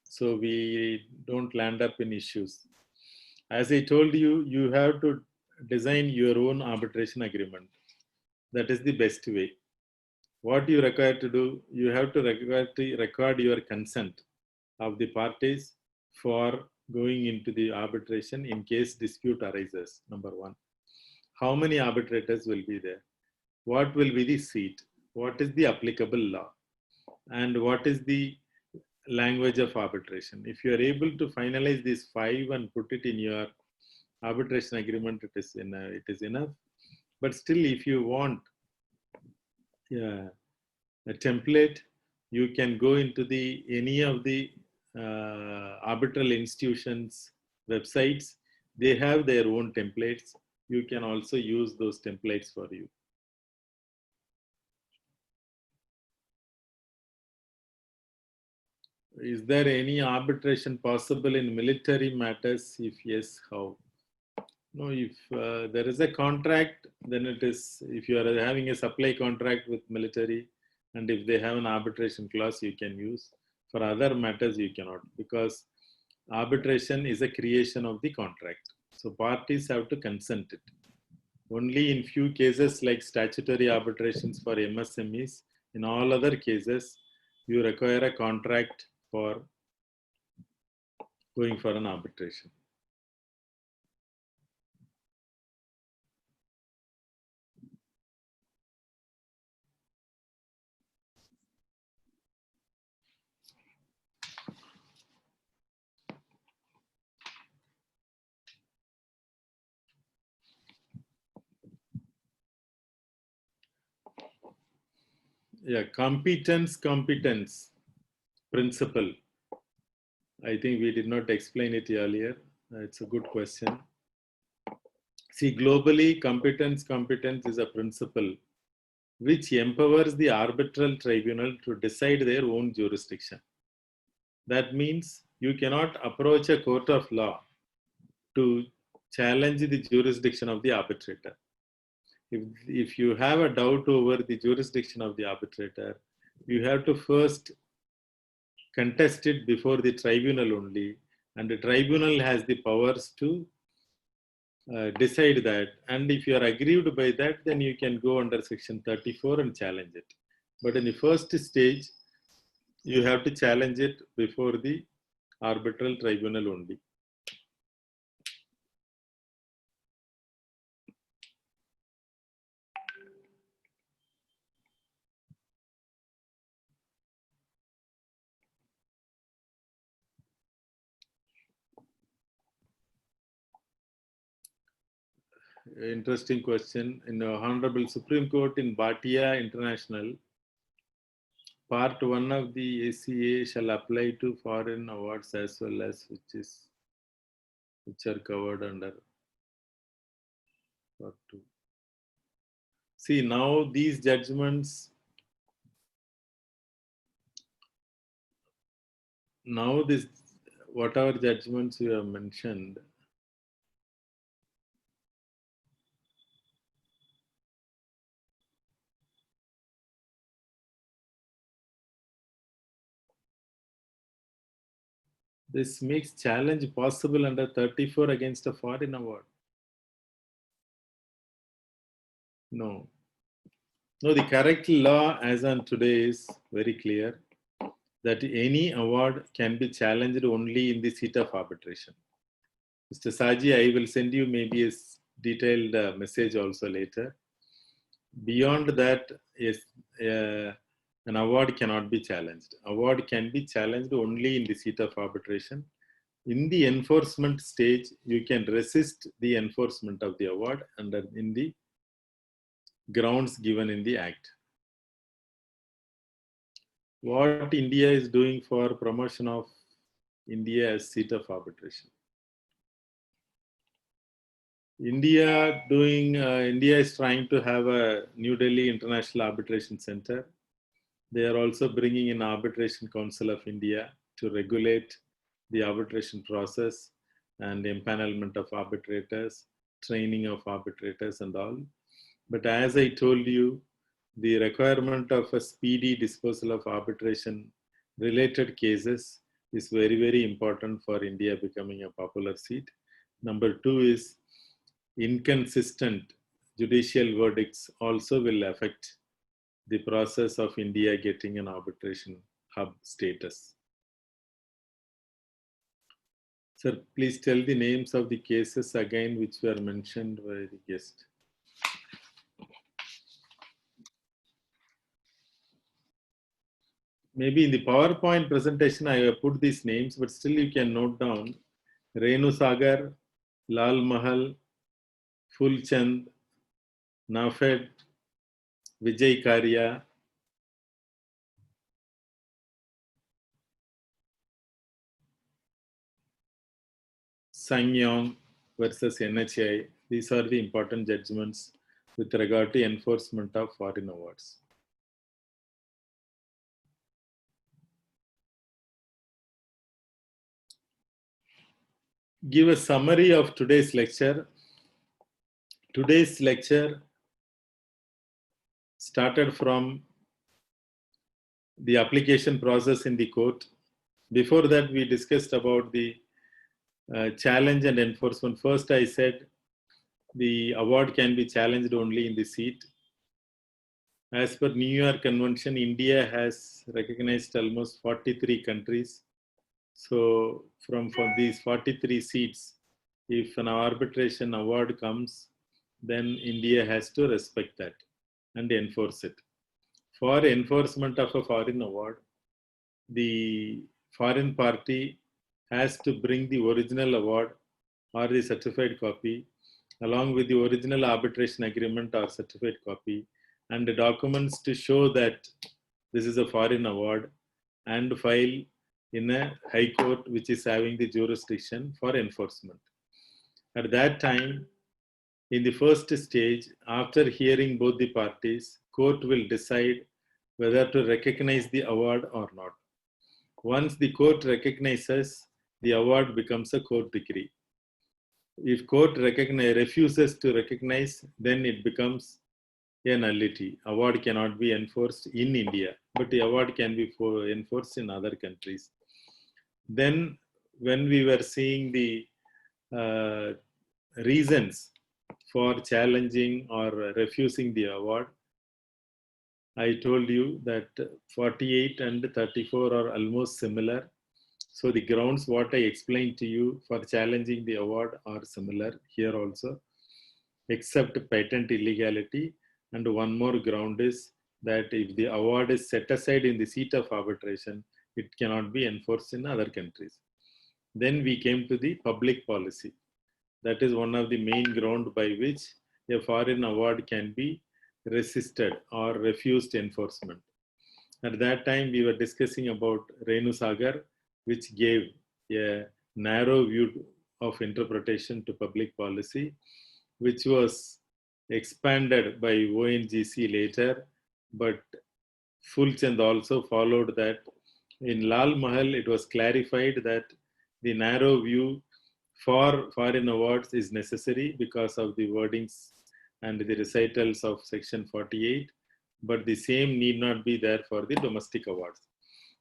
so we don't land up in issues? As I told you, you have to design your own arbitration agreement. That is the best way. What you require to do, you have to record your consent of the parties for going into the arbitration in case dispute arises, number one. How many arbitrators will be there? What will be the seat? What is the applicable law? And what is the language of arbitration? If you are able to finalize these 5 and put it in your arbitration agreement, it is enough. But still, if you want a template, you can go into any of the arbitral institutions websites. They have their own templates. You can also use those templates for you. Is there any arbitration possible in military matters? If yes, how? No, if there is a contract, then it is, if you are having a supply contract with military, and if they have an arbitration clause, you can use. For other matters, you cannot, because arbitration is a creation of the contract. So parties have to consent it. Only in few cases like statutory arbitrations for MSMEs, in all other cases, you require a contract for going for an arbitration. Yeah, competence principle. I think we did not explain it earlier. It's a good question. See, globally, competence is a principle which empowers the arbitral tribunal to decide their own jurisdiction. That means you cannot approach a court of law to challenge the jurisdiction of the arbitrator. If you have a doubt over the jurisdiction of the arbitrator, you have to first contest it before the tribunal only, and the tribunal has the powers to decide that. And if you are aggrieved by that, then you can go under section 34 and challenge it. But in the first stage, you have to challenge it before the arbitral tribunal only. Interesting question. In the Honorable Supreme Court in Bhatia International, Part 1 of the ACA shall apply to foreign awards as well as which are covered under Part 2. See, now these judgments, whatever judgments you have mentioned, this makes challenge possible under 34 against a foreign award. No. No, the correct law as on today is very clear that any award can be challenged only in the seat of arbitration. Mr. Saji, I will send you maybe a detailed message also later. Beyond that, yes, an award cannot be challenged. Award can be challenged only in the seat of arbitration. In the enforcement stage, you can resist the enforcement of the award in the grounds given in the Act. what India is doing for promotion of India as seat of arbitration. India is trying to have a New Delhi International Arbitration Center. They are also bringing in Arbitration Council of India to regulate the arbitration process and empanelment of arbitrators, training of arbitrators and all. But as I told you, the requirement of a speedy disposal of arbitration related cases is very, very important for India becoming a popular seat. Number two is inconsistent judicial verdicts also will affect the process of India getting an arbitration hub status. Sir, please tell the names of the cases again which were mentioned by the guest. Maybe in the PowerPoint presentation I have put these names, but still you can note down Renu Sagar, Lal Mahal, Fulchand, Nafed, Vijay Karya, Sangyong versus NHI. These are the important judgments with regard to enforcement of foreign awards. Give a summary of today's lecture. Today's lecture started from the application process in the court. Before that, we discussed about the challenge and enforcement. First, I said the award can be challenged only in the seat. As per New York Convention, India has recognized almost 43 countries. So from these 43 seats, if an arbitration award comes, then India has to respect that and enforce it. For enforcement of a foreign award, the foreign party has to bring the original award or the certified copy along with the original arbitration agreement or certified copy and the documents to show that this is a foreign award and file in a high court which is having the jurisdiction for enforcement. At that time, in the first stage, after hearing both the parties, court will decide whether to recognize the award or not. Once the court recognizes, the award becomes a court decree. If court refuses to recognize, then it becomes a nullity. Award cannot be enforced in India, but the award can be enforced in other countries. Then when we were seeing the reasons for challenging or refusing the award, I told you that 48 and 34 are almost similar. So the grounds what I explained to you for challenging the award are similar here also, except patent illegality. And one more ground is that if the award is set aside in the seat of arbitration, it cannot be enforced in other countries. Then we came to the public policy. That is one of the main ground by which a foreign award can be resisted or refused enforcement. At that time, we were discussing about Renu Sagar, which gave a narrow view of interpretation to public policy, which was expanded by ONGC later, but Fulchand also followed that. In Lal Mahal, it was clarified that the narrow view for foreign awards is necessary because of the wordings and the recitals of section 48, but the same need not be there for the domestic awards.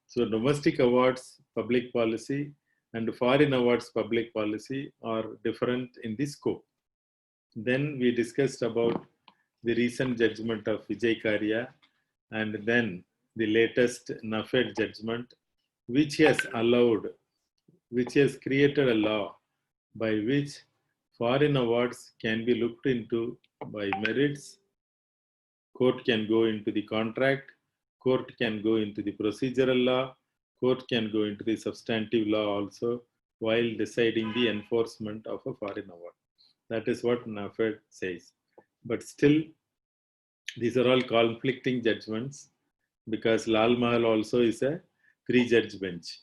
So domestic awards, public policy, and foreign awards, public policy are different in the scope. Then we discussed about the recent judgment of Vijay Karya and then the latest NAFED judgment, which has created a law by which foreign awards can be looked into by merits. Court can go into the contract, court can go into the procedural law, court can go into the substantive law also while deciding the enforcement of a foreign award. That is what NAFED says. But still, these are all conflicting judgments. because Lal Mahal also is a 3-judge bench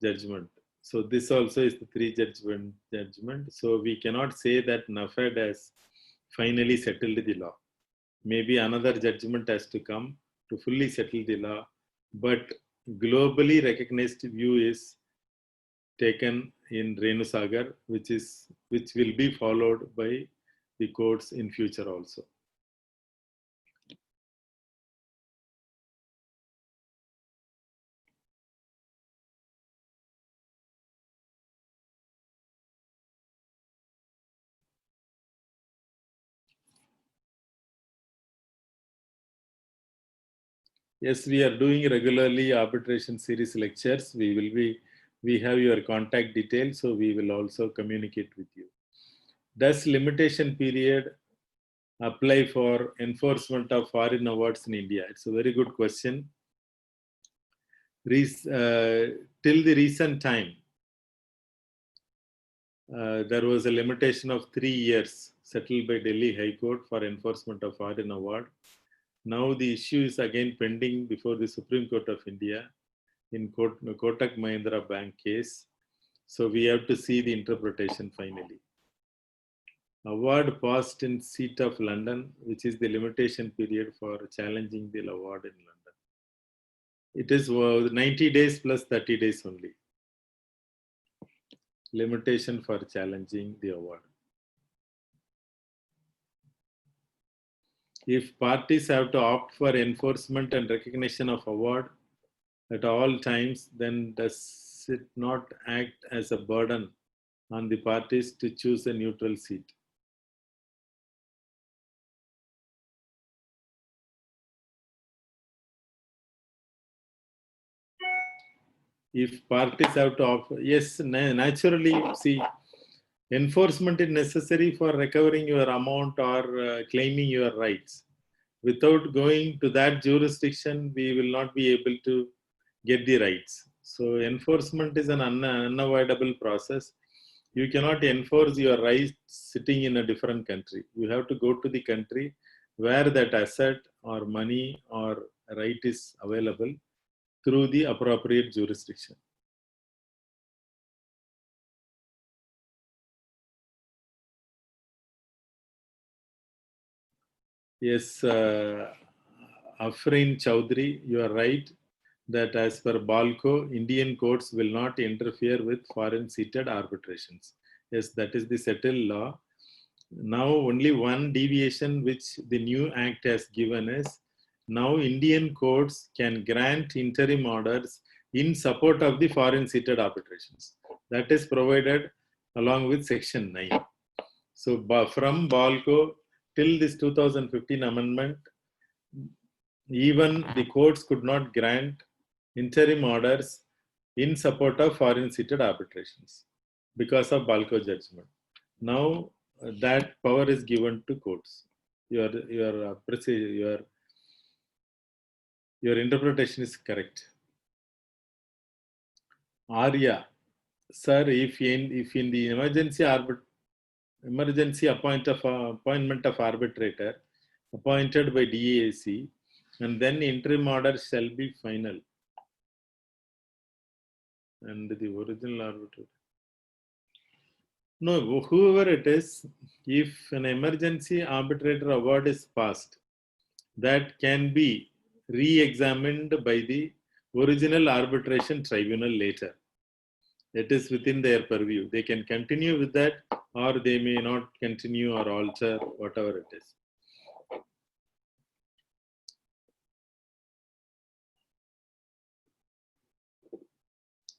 judgment. So this also is the 3-judge judgment. So we cannot say that NAFED has finally settled the law. Maybe another judgment has to come to fully settle the law, but globally recognized view is taken in Renu Sagar, which will be followed by the courts in future also. Yes, we are doing regularly arbitration series lectures. We have your contact details, so we will also communicate with you. Does limitation period apply for enforcement of foreign awards in India? It's a very good question. Till the recent time, there was a limitation of 3 years settled by Delhi High Court for enforcement of foreign award. Now the issue is again pending before the Supreme Court of India in Kotak Mahindra Bank case. So we have to see the interpretation finally. Award passed in seat of London, which is the limitation period for challenging the award in London. It is 90 days plus 30 days only. Limitation for challenging the award. If parties have to opt for enforcement and recognition of award at all times, then does it not act as a burden on the parties to choose a neutral seat? If parties have to offer, yes, naturally, see, enforcement is necessary for recovering your amount or claiming your rights. Without going to that jurisdiction, we will not be able to get the rights. So enforcement is an unavoidable process. You cannot enforce your rights sitting in a different country. You have to go to the country where that asset or money or right is available through the appropriate jurisdiction. Yes, Afrin Chowdhury, you are right that as per BALCO, Indian courts will not interfere with foreign seated arbitrations. Yes, that is the settled law. Now only one deviation which the new act has given is, now Indian courts can grant interim orders in support of the foreign seated arbitrations. That is provided along with section 9. So from BALCO till this 2015 amendment, even the courts could not grant interim orders in support of foreign seated arbitrations because of BALCO judgment. Now that power is given to courts. Your interpretation is correct. Arya, sir, if in the emergency appointment of arbitrator appointed by DAC, and then interim order shall be final, and the original arbitrator. No, whoever it is, if an emergency arbitrator award is passed, that can be re-examined by the original arbitration tribunal later. It is within their purview. They can continue with that, or they may not continue or alter, whatever it is.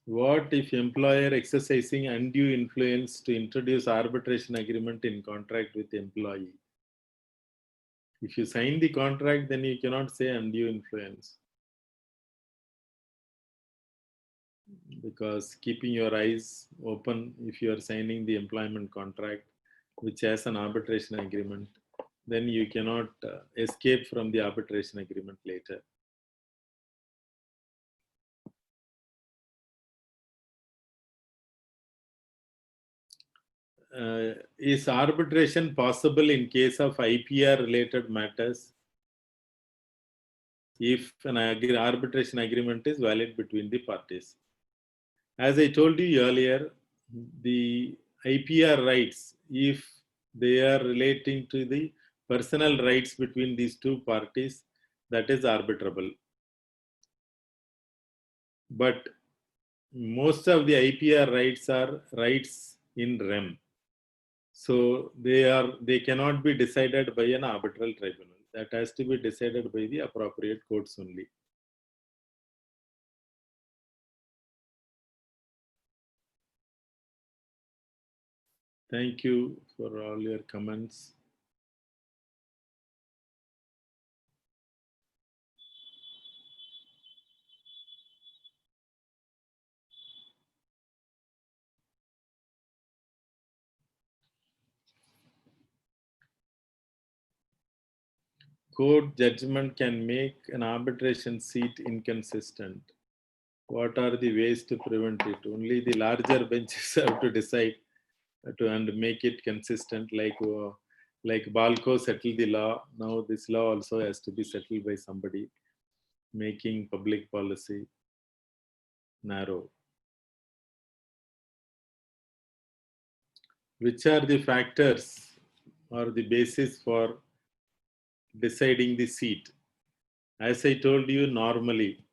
What if employer exercising undue influence to introduce arbitration agreement in contract with employee? If you sign the contract, then you cannot say undue influence. Because keeping your eyes open, if you are signing the employment contract, which has an arbitration agreement, then you cannot escape from the arbitration agreement later. Is arbitration possible in case of IPR related matters? if an arbitration agreement is valid between the parties. As I told you earlier, the IPR rights, if they are relating to the personal rights between these two parties, that is arbitrable. But most of the IPR rights are rights in rem. So they cannot be decided by an arbitral tribunal. That has to be decided by the appropriate courts only. Thank you for all your comments. Court judgment can make an arbitration seat inconsistent. What are the ways to prevent it? Only the larger benches have to decide and make it consistent, like Balco settled the law. Now this law also has to be settled by somebody, making public policy narrow. Which are the factors or the basis for deciding the seat? As I told you, normally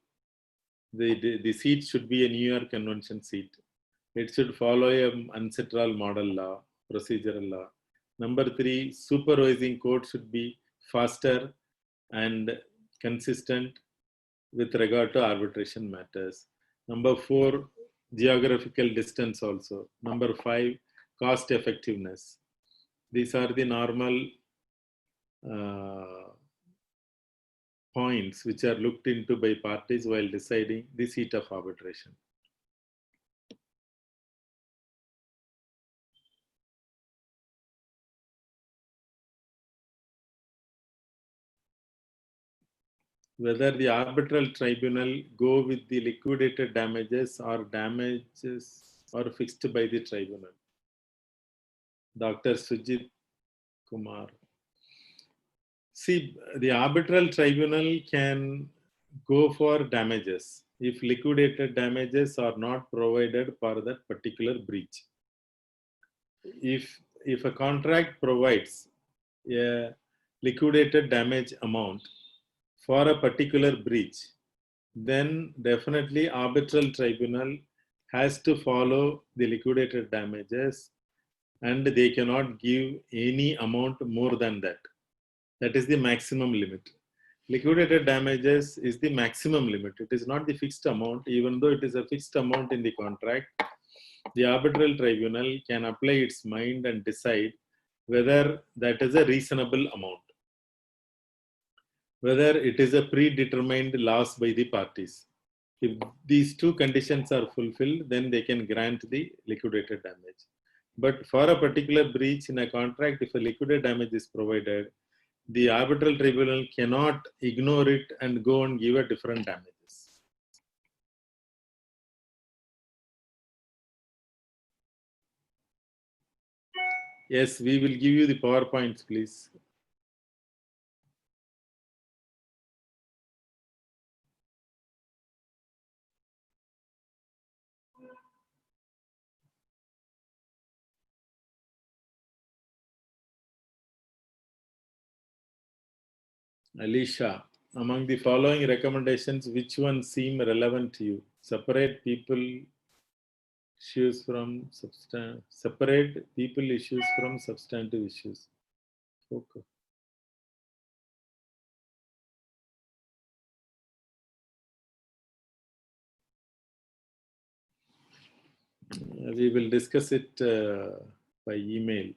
the seat should be a New York Convention seat. It should follow a UNCITRAL model law, procedural law. Number 3, supervising court should be faster and consistent with regard to arbitration matters. Number 4, geographical distance also. Number 5, cost effectiveness. These are the normal points which are looked into by parties while deciding the seat of arbitration. Whether the arbitral tribunal go with the liquidated damages or fixed by the tribunal. Dr. Sujit Kumar. See, the arbitral tribunal can go for damages if liquidated damages are not provided for that particular breach. If a contract provides a liquidated damage amount for a particular breach, then definitely arbitral tribunal has to follow the liquidated damages, and they cannot give any amount more than that. That is the maximum limit. Liquidated damages is the maximum limit. It is not the fixed amount. Even though it is a fixed amount in the contract, the arbitral tribunal can apply its mind and decide whether that is a reasonable amount, whether it is a predetermined loss by the parties. If these two conditions are fulfilled, then they can grant the liquidated damage. But for a particular breach in a contract, if a liquidated damage is provided, the arbitral tribunal cannot ignore it and go and give a different damages. Yes, we will give you the PowerPoints, please. Alicia, among the following recommendations, which ones seem relevant to you? Separate people issues from substantive issues. Okay. We will discuss it by email.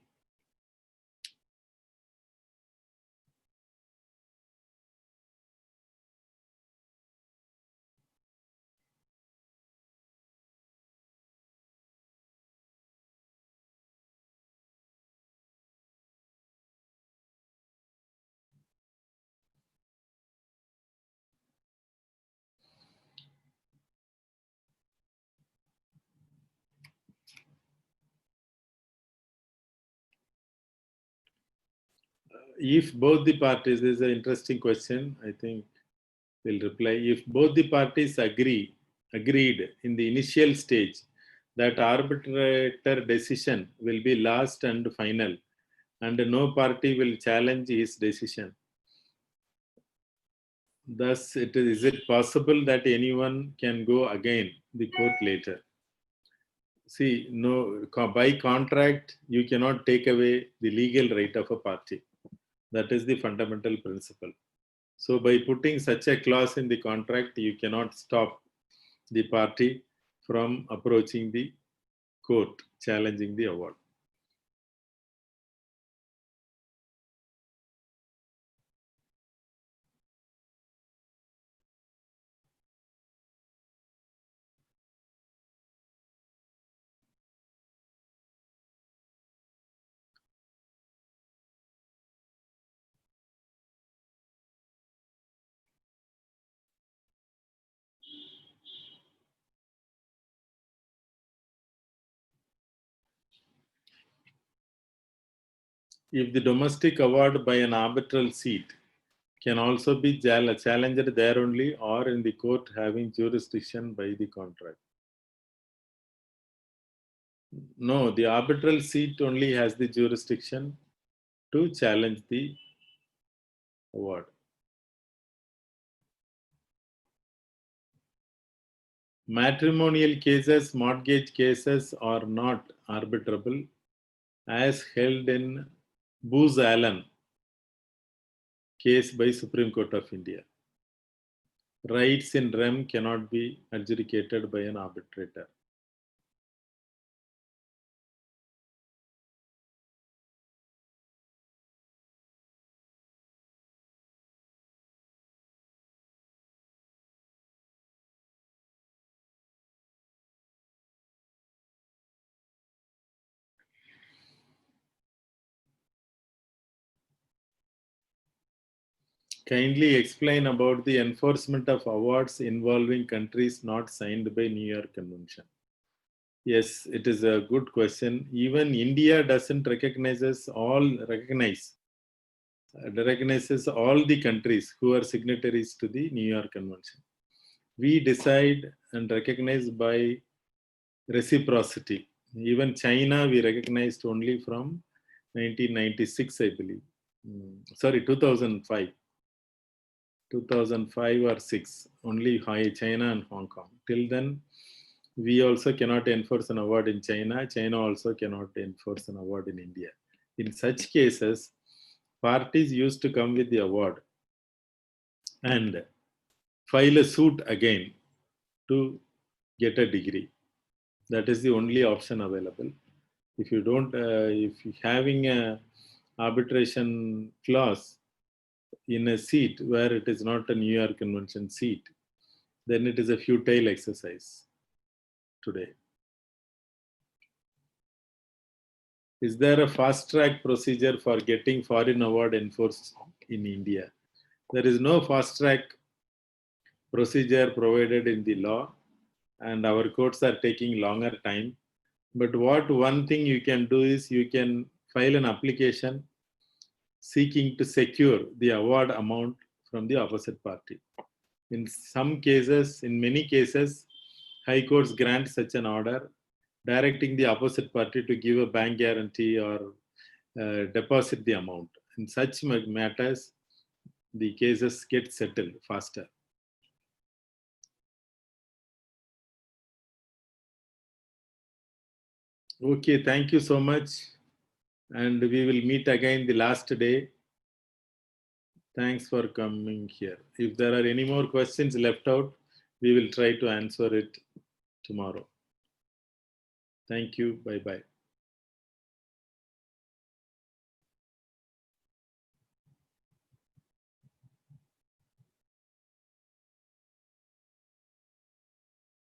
If both the parties, this is an interesting question, I think will reply. If both the parties agreed in the initial stage that arbitrator decision will be last and final, and no party will challenge his decision, thus is it possible that anyone can go again the court later? See, no, by contract, you cannot take away the legal right of a party. That is the fundamental principle. So by putting such a clause in the contract, you cannot stop the party from approaching the court, challenging the award. If the domestic award by an arbitral seat can also be challenged there only or in the court having jurisdiction by the contract. No, the arbitral seat only has the jurisdiction to challenge the award. Matrimonial cases, mortgage cases are not arbitrable as held in Booz Allen case by Supreme Court of India. Rights in rem cannot be adjudicated by an arbitrator. Kindly explain about the enforcement of awards involving countries not signed by New York Convention. Yes, it is a good question. Even India doesn't recognizes all the countries who are signatories to the New York Convention. We decide and recognize by reciprocity. Even China we recognized only from 1996, I believe. 2005. 2005 or 6, only China and Hong Kong. Till then, we also cannot enforce an award in China. China also cannot enforce an award in India. In such cases, parties used to come with the award and file a suit again to get a degree. That is the only option available. If you don't, if you're having a arbitration clause in a seat where it is not a New York Convention seat, then it is a futile exercise today. Is there a fast track procedure for getting foreign award enforced in India? There is no fast track procedure provided in the law, and our courts are taking longer time. But one thing you can do is you can file an application seeking to secure the award amount from the opposite party. In some cases, in many cases, high courts grant such an order directing the opposite party to give a bank guarantee or deposit the amount. In such matters, the cases get settled faster. Okay, thank you so much. And we will meet again the last day. Thanks for coming here. If there are any more questions left out, we will try to answer it tomorrow. Thank you. Bye-bye.